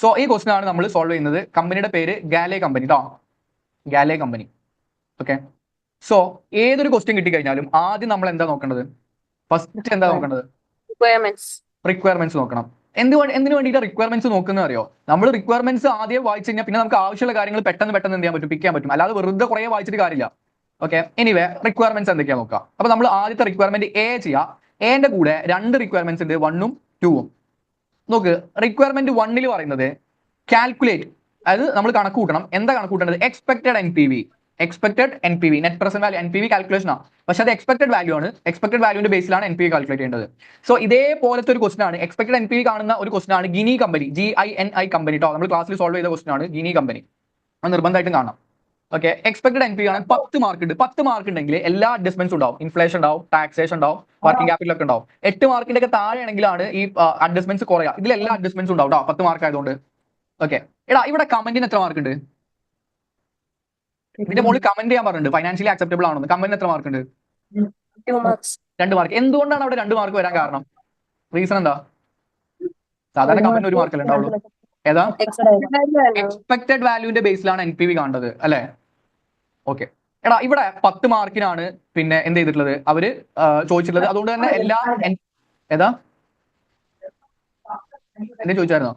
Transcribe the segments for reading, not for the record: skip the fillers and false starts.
So ഈ question ആണ് നമ്മൾ സോൾവ് ചെയ്യുന്നത്. കമ്പനിയുടെ പേര് ഗാലെ കമ്പനി കേട്ടോ, ഗാലെ കമ്പനി. ഓക്കെ, സോ ഏതൊരു ക്വസ്റ്റ്യൻ കിട്ടിക്കഴിഞ്ഞാലും ആദ്യം നമ്മൾ എന്താ നോക്കേണ്ടത്? ഫസ്റ്റ് എന്താ നോക്കേണ്ടത്? റിക്വയർമെന്റ്സ് നോക്കണം. എന്തിനു വേണ്ടിയിട്ട് റിക്വയർമെന്റ്സ് നോക്കുന്നത് അറിയോ? നമ്മൾ റിക്വയർമെന്റ്സ് ആദ്യം വായിച്ചു കഴിഞ്ഞാൽ പിന്നെ നമുക്ക് ആവശ്യമുള്ള കാര്യങ്ങൾ പെട്ടെന്ന് എന്ത് ചെയ്യാൻ പറ്റും, പിക്ക് ചെയ്യാൻ പറ്റും. അല്ലാതെ വെറുതെ കുറെ വായിച്ചിട്ട് കാര്യമില്ല. ഓക്കെ, എനിവേ റിക്വയർമെന്റ്സ് എന്തൊക്കെയാ നോക്കാം. അപ്പൊ നമ്മൾ ആദ്യത്തെ റിക്വയർമെന്റ് എ ചെയ്യാം. എന്റെ കൂടെ 2 റിക്വയർമെന്റ്സ് ഉണ്ട്, 1 ഉം 2 ഉം. നോക്ക്, റിക്വയർമെന്റ് 1 പറയുന്നത് കാൽക്കുലേറ്റ്, അതായത് നമ്മൾ കണക്ക് കൂട്ടണം. എന്താ കണക്ക് കൂട്ടേണ്ടത്? Expected NPV, net present value. NPV calculation ആണ്, പക്ഷെ അത് എക്സ്പെക്ടഡ് വാല്യൂ ആണ്. എക്സ്പെക്ടഡ് വാല്യൂന്റെ ബേസിലാണ് NPV കാൽക്കുലേറ്റ് ചെയ്യേണ്ടത്. സോ ഇതേപോലത്തെ ഒരു ക്വസ്റ്റൻ ആണ്, എക്സ്പെക്ടഡ് NPV കാണുന്ന ഒരു ക്വസ്റ്റൻ ആണ് ഗിനി കമ്പനി, GINI കമ്പനി കേട്ടോ. നമ്മൾ ക്ലാസ്സിൽ സോൾവ് ചെയ്ത ക്വസ്റ്റൻ ആണ് ഗിനി കമ്പനി. അത് നിർബന്ധമായിട്ടും കാണാം. ഓക്കെ, എക്സ്പെക്ടഡ് NPV ആണ്. 10 മാർക്ക് ഉണ്ട്. 10 മാർക്ക് ഉണ്ടെങ്കിൽ എല്ലാ അഡ്ജസ്റ്റ്മെന്റ്സ് ഉണ്ടാവും. ഇൻഫ്ലേഷൻ ഉണ്ടാവും, ടാക്സേഷൻ ഉണ്ടാവും, വർക്കിംഗ് ക്യാപിറ്റൽ ഒക്കെ ഉണ്ടാവും. 8 മാർക്കിന്റെ ഒക്കെ താഴെയാണെങ്കിലാണ് ഈ അഡ്ജസ്റ്റ്മെന്റ്സ് കുറയാ. ഇതിൽ എല്ലാ അഡ്ജസ്റ്റ്മെന്റ്സ് ഉണ്ടാവും കേട്ടോ, 10 മാർക്ക് ആയതുകൊണ്ട്. ഓക്കെ, എടാ ഇവിടെ കമന്റിന് എത്ര മാർക്ക് ഉണ്ട്? ഇതിന്റെ മുകളിൽ കമന്റ് ചെയ്യാൻ പറഞ്ഞിട്ടുണ്ട്, ഫൈനാൻഷ്യലി അക്സെപ്റ്റബിൾ ആണെന്ന്. കമന്റിന് എത്ര മാർക്ക് ഉണ്ട്? 2 മാർക്ക്. എന്തുകൊണ്ടാണ് അവിടെ 2 മാർക്ക് വരാൻ കാരണം? റീസൺ എന്താ? സാധാരണ കമന്റിന് 1 മാർക്കല്ലേ ഉണ്ടാവുള്ളൂ. ഏതാ? എക്സ്പെക്ടഡ് വാല്യൂന്റെ ബേസിലാണ് NPV കാണേണ്ടത് അല്ലെ? ഓക്കെ, എടാ ഇവിടെ 10 മാർക്കിനാണ് പിന്നെ എന്ത് ചെയ്തിട്ടുള്ളത്, അവര് ചോദിച്ചിട്ടുള്ളത്. അതുകൊണ്ട് തന്നെ എല്ലാ ഏതാ എന്നെ ചോദിച്ചായിരുന്നോ?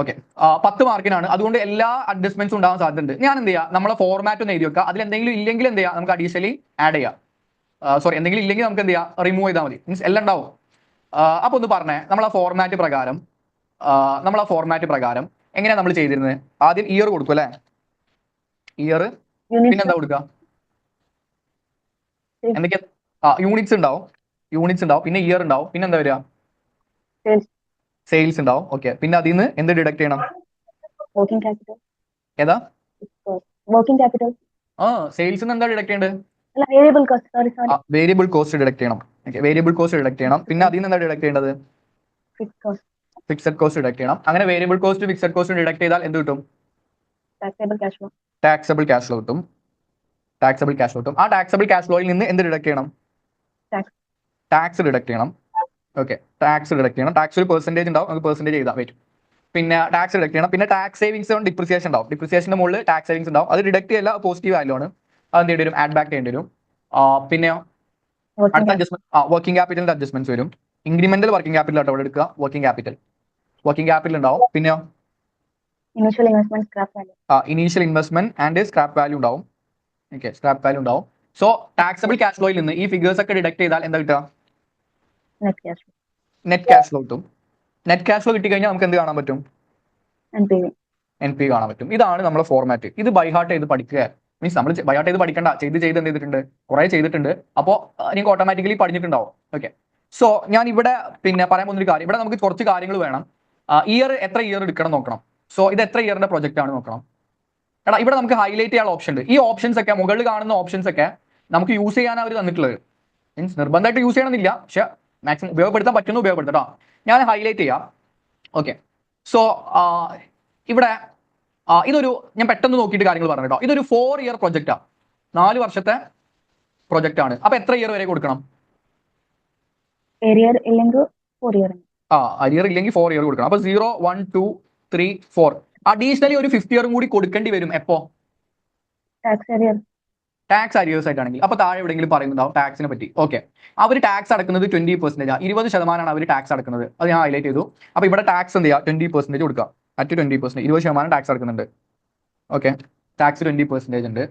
ഓക്കെ, 10 മാർക്കിനാണ്. അതുകൊണ്ട് എല്ലാ അഡ്ജസ്റ്റ്മെന്റ്സും ഉണ്ടാവാൻ സാധ്യതയുണ്ട്. ഞാൻ എന്ത് ചെയ്യാം, നമ്മളെ ഫോർമാറ്റ് ഒന്ന് എഴുതി വെക്കുക. അതിൽ എന്തെങ്കിലും ഇല്ലെങ്കിൽ എന്ത് ചെയ്യാം, നമുക്ക് അഡീഷണലി ആഡ് ചെയ്യാം. സോറി, എന്തെങ്കിലും ഇല്ലെങ്കിൽ നമുക്ക് എന്ത് ചെയ്യാം, റിമൂവ് ചെയ്താൽ മതി. മീൻസ് എല്ലാം ഉണ്ടാവും. അപ്പൊ ഒന്ന് പറഞ്ഞേ, നമ്മളെ ഫോർമാറ്റ് പ്രകാരം എങ്ങനെയാ നമ്മൾ ചെയ്തിരുന്നത്? ആദ്യം ഇയർ കൊടുക്കും അല്ലെ? ഇയർ, പിന്നെന്താ കൊടുക്കുക? എന്തൊക്കെയാ? യൂണിറ്റ്സ് ഉണ്ടാവും, പിന്നെ ഇയർ ഉണ്ടാവും, പിന്നെ എന്താ വരിക? സെയിൽസ് ഉണ്ടാവും. ഓക്കെ, പിന്നെ അതിൽ നിന്ന് എന്ത് ഡിഡക്ട് ചെയ്യണം? ഏതാ? സെയിൽസ് എന്താ ഡിഡക്ട് ചെയ്യേണ്ടത്? വേരിയബിൾ കോസ്റ്റ് ഡിഡക്ട് ചെയ്യണം. വേരിയബിൾ കോസ്റ്റ് ഡിഡക്ട് ചെയ്യണം. പിന്നെ അതിൽ നിന്ന് എന്താ ഡിഡക്ട് ചെയ്യേണ്ടത്? ഫിക്സഡ് കോസ്റ്റ് ഡിഡക്ട് ചെയ്യണം. അങ്ങനെ variable cost, fixed cost deduct ചെയ്താൽ എന്ത് കിട്ടും? ടാക്സബിൾ ക്യാഷ് ഫ്ലോ കിട്ടും. ആ ടാക്സബിൾ ക്യാഷ് ഫ്ലോയിൽ നിന്ന് എന്ത് ഡിഡക്ട് ചെയ്യണം? ടാക്സ് ഡിഡക്ട് ചെയ്യണം. ഓക്കെ, ടാക്സ് ഡിഡക്ട് ചെയ്യണം. ടാക്സ് ഒരു പെർസെന്റേജ് ഉണ്ടാവും, നമുക്ക് പെർസെന്റേജ് ചെയ്താൽ പറ്റും. പിന്നെ ടാക്സ് ഡിഡക്ട് ചെയ്യണം. പിന്നെ ടാക്സ് സേവിങ്സ് കൊണ്ട് ഡിപ്രിസിയേഷൻ ഉണ്ടാവും. ഡിപ്രിസിയേഷന്റെ മുകളിൽ ടാക്സ് സേവിങ്സ് ഉണ്ടാവും. അത് ഡിഡക്ട് ചെയ്യില്ല, പോസിറ്റീവ് വാല്യൂ ആണ്. അത് എന്ത് ചെയ്യേണ്ടി വരും? ആഡ് ബാക്ക് ചെയ്യേണ്ടി വരും. പിന്നെ അടുത്ത അഡ്ജസ്റ്റ്മെന്റ് വർക്കിംഗ് ക്യാപിറ്റലിന്റെ അഡ്ജസ്റ്റ്മെന്റ്സ് വരും. ഇൻക്രിമെന്റൽ വർക്കിംഗ് ക്യാപിറ്റൽ ആട്ടോ അവിടെ എടുക്കുക. വർക്കിംഗ് ക്യാപിറ്റൽ ഉണ്ടാവും. പിന്നെ initial investment and scrap value ഉണ്ടാവും. ഓക്കെ, സ്ക്രാപ്പ് വാല്യൂ ഉണ്ടാവും. സോ ടാക്സബിൾ ക്യാഷ് ഫ്ലോയിൽ നിന്ന് ഈ ഫിഗേഴ്സ് ഒക്കെ ഡിഡക്ട് ചെയ്താൽ എന്താ കിട്ടുക? നെറ്റ് ക്യാഷ് ഫ്ലോ കിട്ടും. നെറ്റ് ക്യാഷ് ഫ്ലോ കിട്ടി കഴിഞ്ഞാൽ നമുക്ക് എന്ത് കാണാൻ പറ്റും? NPV കാണാൻ പറ്റും. ഇതാണ് നമ്മുടെ ഫോർമാറ്റ്. ഇത് ബൈഹാർട്ട് ചെയ്ത് പഠിക്കുക. മീൻസ് നമ്മൾ ബൈഹാർട്ട് ചെയ്ത് പഠിക്കണ്ട, ചെയ്ത് എന്ത് ചെയ്തിട്ടുണ്ട്, കുറെ ചെയ്തിട്ടുണ്ട്. അപ്പോൾ നിങ്ങൾക്ക് ഓട്ടോമാറ്റിക്കലി പഠിച്ചിട്ടുണ്ടാവും. ഓക്കെ, സോ ഞാൻ ഇവിടെ പിന്നെ പറയാൻ പോകുന്നൊരു കാര്യം, ഇവിടെ നമുക്ക് കുറച്ച് കാര്യങ്ങൾ വേണം. ഇയർ എത്ര ഇയർ എടുക്കണം നോക്കണം. സോ ഇത് എത്ര ഇയറിന്റെ പ്രൊജക്ട് ആണ് നോക്കണം. എടാ ഇവിടെ നമുക്ക് ഹൈലൈറ്റ് ചെയ്യാനുള്ള ഓപ്ഷൻ ഉണ്ട്. ഈ ഓപ്ഷൻസ് ഒക്കെ, മുകളിൽ കാണുന്ന ഓപ്ഷൻസ് ഒക്കെ നമുക്ക് യൂസ് ചെയ്യാൻ അവർ തന്നിട്ടുള്ളത്. മീൻസ് നിർബന്ധമായിട്ട് യൂസ് ചെയ്യണമെന്നില്ല, പക്ഷെ മാക്സിമം ഉപയോഗപ്പെടുത്താൻ പറ്റുന്ന ഉപയോഗപ്പെടുത്തട്ടോ. ഞാൻ ഹൈലൈറ്റ് ചെയ്യാം. ഓക്കെ, സോ ഇവിടെ ഞാൻ പെട്ടെന്ന് നോക്കിയിട്ട് കാര്യങ്ങൾ പറഞ്ഞു കേട്ടോ. ഇതൊരു 4 ഇയർ പ്രൊജക്റ്റാണ്, 4 വർഷത്തെ പ്രൊജക്റ്റ് ആണ്. അപ്പൊ എത്ര ഇയർ വരെ കൊടുക്കണം? അരിയർ ഇല്ലെങ്കിൽ 4 ഇയർ കൊടുക്കണം. അപ്പൊ 0, 1, 2, 3, 4. അഡീഷണലി ഒരു 5th ഇയറും കൂടി കൊടുക്കേണ്ടി വരും. എപ്പോ? ടാക്സ് അരിയേഴ്സ് ആയിട്ടാണെങ്കിൽ. അപ്പൊ താഴെ എവിടെയെങ്കിലും പറയുന്നുണ്ടാവും ടാക്സിനെ പറ്റി. ഓക്കെ, അവർ ടാക്സ് അടക്കുന്നത് 20%, 20% അവർ ടാക്സ് അടക്കുന്നത്. അത് ഞാൻ ഹൈലൈറ്റ് ചെയ്തു. അപ്പൊ ഇവിടെ ടാക്സ് എന്ത് ചെയ്യുക? 20% കൊടുക്കുക. അറ്റ് 20%, 20% ടാക്സ് അടക്കുന്നുണ്ട്. ഓക്കെ, ടാക്സ് 20% ഉണ്ട്.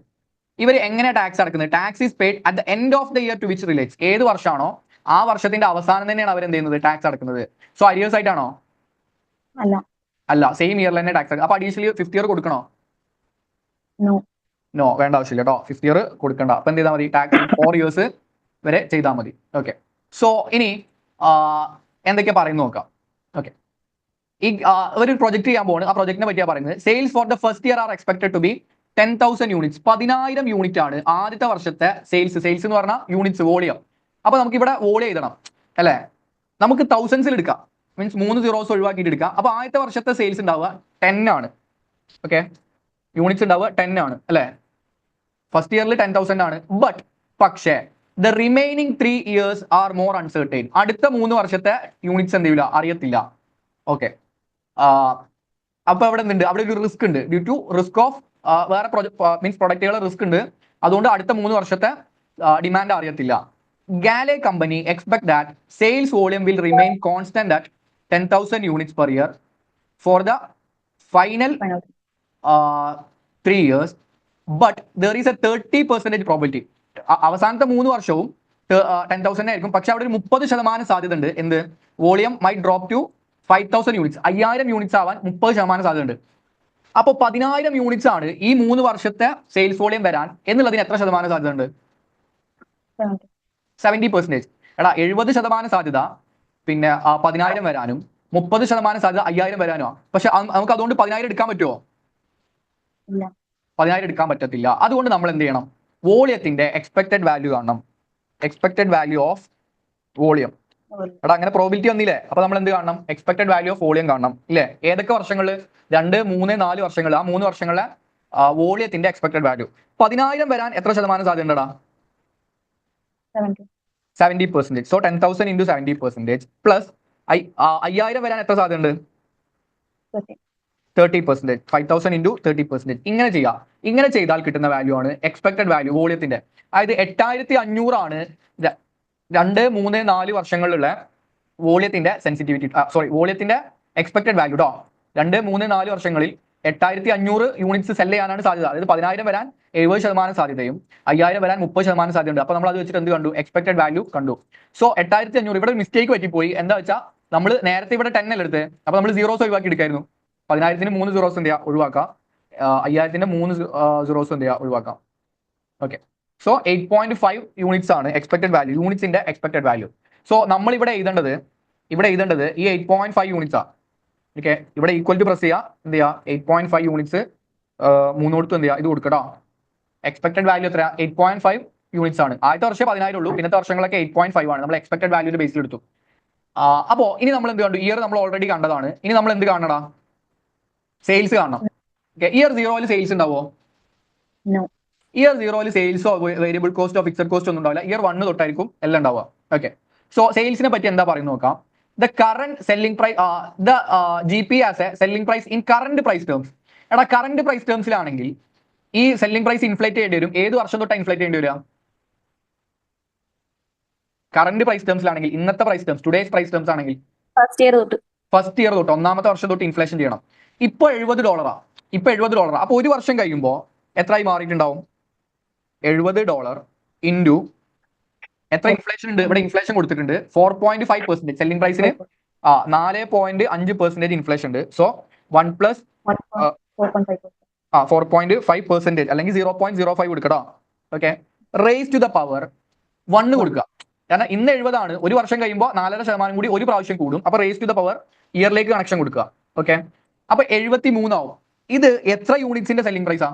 ഇവർ എങ്ങനെ ടാക്സ് അടക്കുന്നത്? Tax is paid at the end of the year to which relates. ഏത് വർഷമാണോ ആ വർഷത്തിന്റെ അവസാനം തന്നെയാണ് അവർ എന്ത് ചെയ്യുന്നത്? ടാക്സ് അടക്കുന്നത്. സോ അരിയേഴ്സ് ആയിട്ടാണോ? അല്ല, സെയിം ഇയറിൽ തന്നെ ടാക്സ്. അപ്പൊ അഡീഷണലി 5th ഇയർ കൊടുക്കണോ? നോ, വേണ്ട ആവശ്യമില്ല കേട്ടോ. 5th ഇയർ കൊടുക്കണ്ട. അപ്പൊ എന്ത് ചെയ്താൽ മതി? ടാക്സ് 4 ഇയേഴ്സ് വരെ ചെയ്താൽ മതി. ഓക്കെ, സോ ഇനി എന്തൊക്കെയാ പറയുന്നത് നോക്കാം. ഓക്കെ, ഈ ഒരു പ്രൊജക്ട് ചെയ്യാൻ പോകുന്നത്, ആ പ്രൊജക്ടിനെ പറ്റിയാണ് പറയുന്നത്. Sales for the first year are expected to be 10,000 units. 10,000 unit ആണ് ആദ്യത്തെ വർഷത്തെ സെയിൽസ്. സെയിൽസ് എന്ന് പറഞ്ഞാൽ യൂണിറ്റ്സ്, വോളിയം. അപ്പൊ നമുക്ക് ഇവിടെ വോളിയം എഴുതണം അല്ലെ? നമുക്ക് തൗസൻഡ്സിൽ എടുക്കാം. മീൻസ് 3 zeros ഒഴിവാക്കിയിട്ട് എടുക്കാം. അപ്പൊ ആദ്യത്തെ വർഷത്തെ സെയിൽസ് ഉണ്ടാവുക 10 ആണ്. ഓക്കെ, യൂണിറ്റ്സ് ഉണ്ടാവുക 10 ആണ് അല്ലെ? ഫസ്റ്റ് ഇയറിൽ 10,000 ആണ്. പക്ഷേ the remaining 3 years are more uncertain. അടുത്ത 3 വർഷത്തെ യൂണിറ്റ്സ് എന്ത് ചെയ്യില്ല, അറിയത്തില്ല. ഓക്കെ, അപ്പൊ അവിടെ എന്തുണ്ട്, അവിടെ ഒരു റിസ്ക് ഉണ്ട്. ഡ്യൂ ടു റിസ്ക് ഓഫ് വേറെ മീൻസ് പ്രൊഡക്റ്റുകൾ റിസ്ക് ഉണ്ട്. അതുകൊണ്ട് അടുത്ത 3 വർഷത്തെ ഡിമാൻഡ് അറിയത്തില്ല. Galle company expect that sales volume will remain constant at 10,000 units per year for the final 3 years, but there is a 30% probability. അവസാനത്തെ 3 വർഷവും 10,000 ആയിരിക്കും. പക്ഷെ അവിടെ ഒരു 30% സാധ്യത ഉണ്ട്. എന്ത്? Volume may drop to 5,000 units, 5,000 units ആവാൻ 30% സാധ്യത ഉണ്ട്. അപ്പോൾ 10,000 യൂണിറ്റ്സ് ആണ് ഈ 3 വർഷത്തെ സെയിൽസ് വോളിയം വരാൻ എന്നുള്ളതിന് എത്ര ശതമാനം സാധ്യത ഉണ്ട്? 70%. എടാ 70% സാധ്യത പിന്നെ 10,000 വരാനും 30% സാധ്യത 5,000 വരാനോ. പക്ഷെ നമുക്ക് അതുകൊണ്ട് 10,000 എടുക്കാൻ പറ്റുമോ? 10,000 എടുക്കാൻ പറ്റത്തില്ല. അതുകൊണ്ട് നമ്മൾ എന്ത് ചെയ്യണം? വോളിയത്തിന്റെ എക്സ്പെക്ടഡ് വാല്യൂ കാണണം. Expected value of volume. എടാ അങ്ങനെ പ്രോബിലിറ്റി വന്നില്ലേ? അപ്പൊ നമ്മൾ എന്ത് കാണണം? എക്സ്പെക്ടഡ് വാല്യൂ ഓഫ് വോളിയം കാണണം ഇല്ലേ? ഏതൊക്കെ വർഷങ്ങളിൽ? 2, 3, 4 വർഷങ്ങൾ. ആ 3 വർഷങ്ങളിലെ വോളിയത്തിന്റെ എക്സ്പെക്ടഡ് വാല്യൂ. 10,000 വരാൻ എത്ര ശതമാനം സാധ്യത ഉണ്ടടാ? 70%. സോ 10,000 into 70% പ്ലസ് 5,000 വരാൻ എത്ര സാധ്യത ഉണ്ട്? 30%. 5,000 into 30%. ഇങ്ങനെ ചെയ്യാം. ഇങ്ങനെ ചെയ്താൽ കിട്ടുന്ന വാല്യൂ ആണ് എക്സ്പെക്ടഡ് വാല്യൂ വോളിയത്തിന്റെ. അതായത് 8,500 ആണ് 2, 3, 4 വർഷങ്ങളിലുള്ള വോളിയത്തിന്റെ സെൻസിറ്റിവിറ്റി, വോളിയത്തിന്റെ എക്സ്പെക്ടഡ് വാല്യൂ കേട്ടോ. 2, 3, 4 വർഷങ്ങളിൽ 8,500 യൂണിറ്റ്സ് സെല് ചെയ്യാനാണ് സാധ്യത. അതായത് 10,000 വരാൻ 70% സാധ്യതയും 5,000 വരാൻ 30% സാധ്യതയുണ്ട്. അപ്പൊ നമ്മൾ അത് വെച്ചിട്ട് എന്ത് കണ്ടു? എക്സ്പെക്ടഡ് വാല്യൂ കണ്ടു. സോ 8,500 ഇവിടെ ഒരു മിസ്റ്റേക്ക് പറ്റിപ്പോയി. എന്താ വെച്ചാൽ നമ്മൾ നേരത്തെ ഇവിടെ 10 അല്ല എടുത്ത്, അപ്പൊ നമ്മൾ സീറോസ് ഒഴിവാക്കി എടുക്കായിരുന്നു. 10,000-ന് 3 സീറോസ് എന്ത് ചെയ്യുക? ഒഴിവാക്കാം. 5,000-ന്റെ 3 സീറോസ് എന്ത് ചെയ്യുക? ഒഴിവാക്കാം. ഓക്കെ. സോ 8.5 യൂണിറ്റ്സ് ആണ് എക്സ്പെക്ടഡ് വാല്യൂ, യൂണിറ്റ്സിന്റെ എക്സ്പെക്ടഡ് വാല്യൂ. സോ നമ്മൾ ഇവിടെ എഴുതേണ്ടത് ഈ 8.5 യൂണിറ്റ്സ് ആണ്. ഓക്കെ. ഇവിടെ ഈക്വൽ ടു പ്രസ് ചെയ്യുക. എന്ത് ചെയ്യുക? 8.5 യൂണിറ്റ്സ് 3 കൊടുത്ത് എന്ത് ചെയ്യുക? ഇത് കൊടുക്കട്ടോ. എക്സ്പെക്ടഡ് വാല്യൂ എത്ര? 8.5 യൂണിറ്റ്സ് ആണ്. ആദ്യത്തെ വർഷം 10,000 ഉള്ളൂ, പിന്നത്തെ വർഷങ്ങളൊക്കെ 8.5 ആണ്. നമ്മൾ എക്സ്പെക്ടഡ് വാല്യൂന്റെ ബേസിൽ എടുത്തു. അപ്പോ ഇനി നമ്മൾ എന്ത് കണ്ടു? ഇയർ നമ്മൾ ഓൾറെഡി കണ്ടതാണ്. ഇനി നമ്മൾ എന്ത് കാണണടാ? സെയിൽസ് കാണണം. ഇയർ 0-ൽ സെയിൽസ് ഉണ്ടാവോ? ഇയർ 0-ൽ സെയിൽസോ വേരിയബിൾ കോസ്റ്റോ ഫിക്സഡ് കോസ്റ്റോ ഒന്നും ഉണ്ടാവില്ല. ഇയർ 1 തൊട്ടായിരിക്കും എല്ലാം ഉണ്ടാവുക. ഓക്കെ. സോ സെയിൽസിനെ പറ്റി എന്താ പറയുന്നത് നോക്കാം. The current selling price, the GP as a selling price in current price terms. എടാ കറന്റ് പ്രൈസ് ടേംസിലാണെങ്കിൽ ഈ സെല്ലിംഗ് പ്രൈസ് ഇൻഫ്ലേറ്റ് ചെയ്യേണ്ടി വരും. ഏത് വർഷം തൊട്ടാണ് ഇൻഫ്ലേറ്റ് ചെയ്യേണ്ടി വരിക? കറന്റ് പ്രൈസ് ടേംസിലാണെങ്കിൽ, ഇന്നത്തെ price terms, today's price terms ആണെങ്കിൽ ഫസ്റ്റ് ഇയർ തൊട്ട്, ഒന്നാമത്തെ വർഷം തൊട്ട് ഇൻഫ്ലേഷൻ ചെയ്യണം. ഇപ്പൊ $70. ഇപ്പൊ $70. അപ്പൊ ഒരു വർഷം കഴിയുമ്പോൾ എത്രയായി മാറിയിട്ടുണ്ടാവും? $70 ഇൻറ്റു എത്ര ഇൻഫ്ലേഷൻ ഉണ്ട്? ഇവിടെ ഇൻഫ്ലേഷൻ കൊടുത്തിട്ടുണ്ട് 4.5%. സെല്ലിംഗ് പ്രൈസിന് 4.5% ഇൻഫ്ലേഷൻ ഉണ്ട്. സോ 1 പ്ലസ് 4.5% അല്ലെങ്കിൽ 0.05 കൊടുക്കട്ടോ. Okay. Raise to the power 1 കൊടുക്കുക. കാരണം ഇന്ന് 70 ആണ്, ഒരു വർഷം കഴിയുമ്പോൾ 4.5% കൂടി ഒരു പ്രാവശ്യം കൂടും. അപ്പൊ റേസ് ടു ദ പവർ ഇയറിലേക്ക് കണക്ഷൻ കൊടുക്കുക. ഓക്കെ. അപ്പൊ 73 ആവും. ഇത് എത്ര യൂണിറ്റ്സിന്റെ സെല്ലിംഗ് പ്രൈസാ?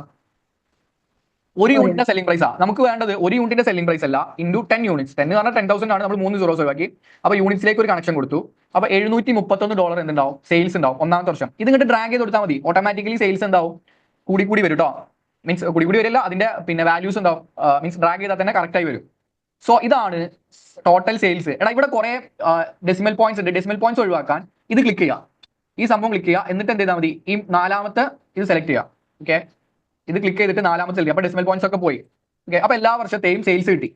ഒരു യൂണിറ്റിന്റെ സെല്ലിംഗ് പ്രൈസാ നമുക്ക് വേണ്ടത്. ഒരു യൂണിറ്റിന്റെ സെല്ലിംഗ് പ്രൈസ് അല്ല, ഇൻറ്റു 10 യൂണിറ്റ്സ്. 10 എന്ന് പറഞ്ഞാൽ 10,000 ആണ്. നമ്മൾ 3 സീറോസ് ഒഴിവാക്കി. അപ്പൊ യൂണിറ്റ്സിലേക്ക് ഒരു കണക്ഷൻ കൊടുത്തു. അപ്പൊ $731 എന്തുണ്ടാവും? സെയിൽസ് ഉണ്ടാവും ഒന്നാമത്തെ വർഷം. ഇത് ഇങ്ങോട്ട് ഡ്രാഗ് ചെയ്ത് കൊടുത്താൽ മതി. ഓട്ടോമാറ്റിക്കലി സെയിൽസ് എന്താവും? കൂടി വരും കേട്ടോ. മീൻസ് കൂടി വരില്ല, അതിന്റെ പിന്നെ വാല്യൂസ് ഉണ്ടാവും. മീൻസ് ഡ്രാഗ് ചെയ്താൽ തന്നെ കറക്റ്റ് ആയി വരും. സോ ഇതാണ് ടോട്ടൽ സെയിൽസ്. എടാ ഇവിടെ കുറെ ഡെസിമൽ പോയിന്റ്സ് ഉണ്ട്. ഡെസിമൽ പോയിന്റ്സ് ഒഴിവാക്കാൻ ഇത് ക്ലിക്ക് ചെയ്യുക. ഈ സംഭവം ക്ലിക്ക് ചെയ്യുക. എന്നിട്ട് എന്ത് ചെയ്താൽ മതി? ഈ 4ാമത്തെ ഇത് സെലക്ട് ചെയ്യുക. ഓക്കെ. ഇത് ക്ലിക്ക് ചെയ്തിട്ട് 4ാമത്തെ സെലക്ട്. അപ്പൊ ഡെസിമൽ പോയിന്റ്സ് ഒക്കെ പോയി. ഓക്കെ. അപ്പൊ എല്ലാ വർഷത്തെയും സെയിൽസ് കിട്ടി.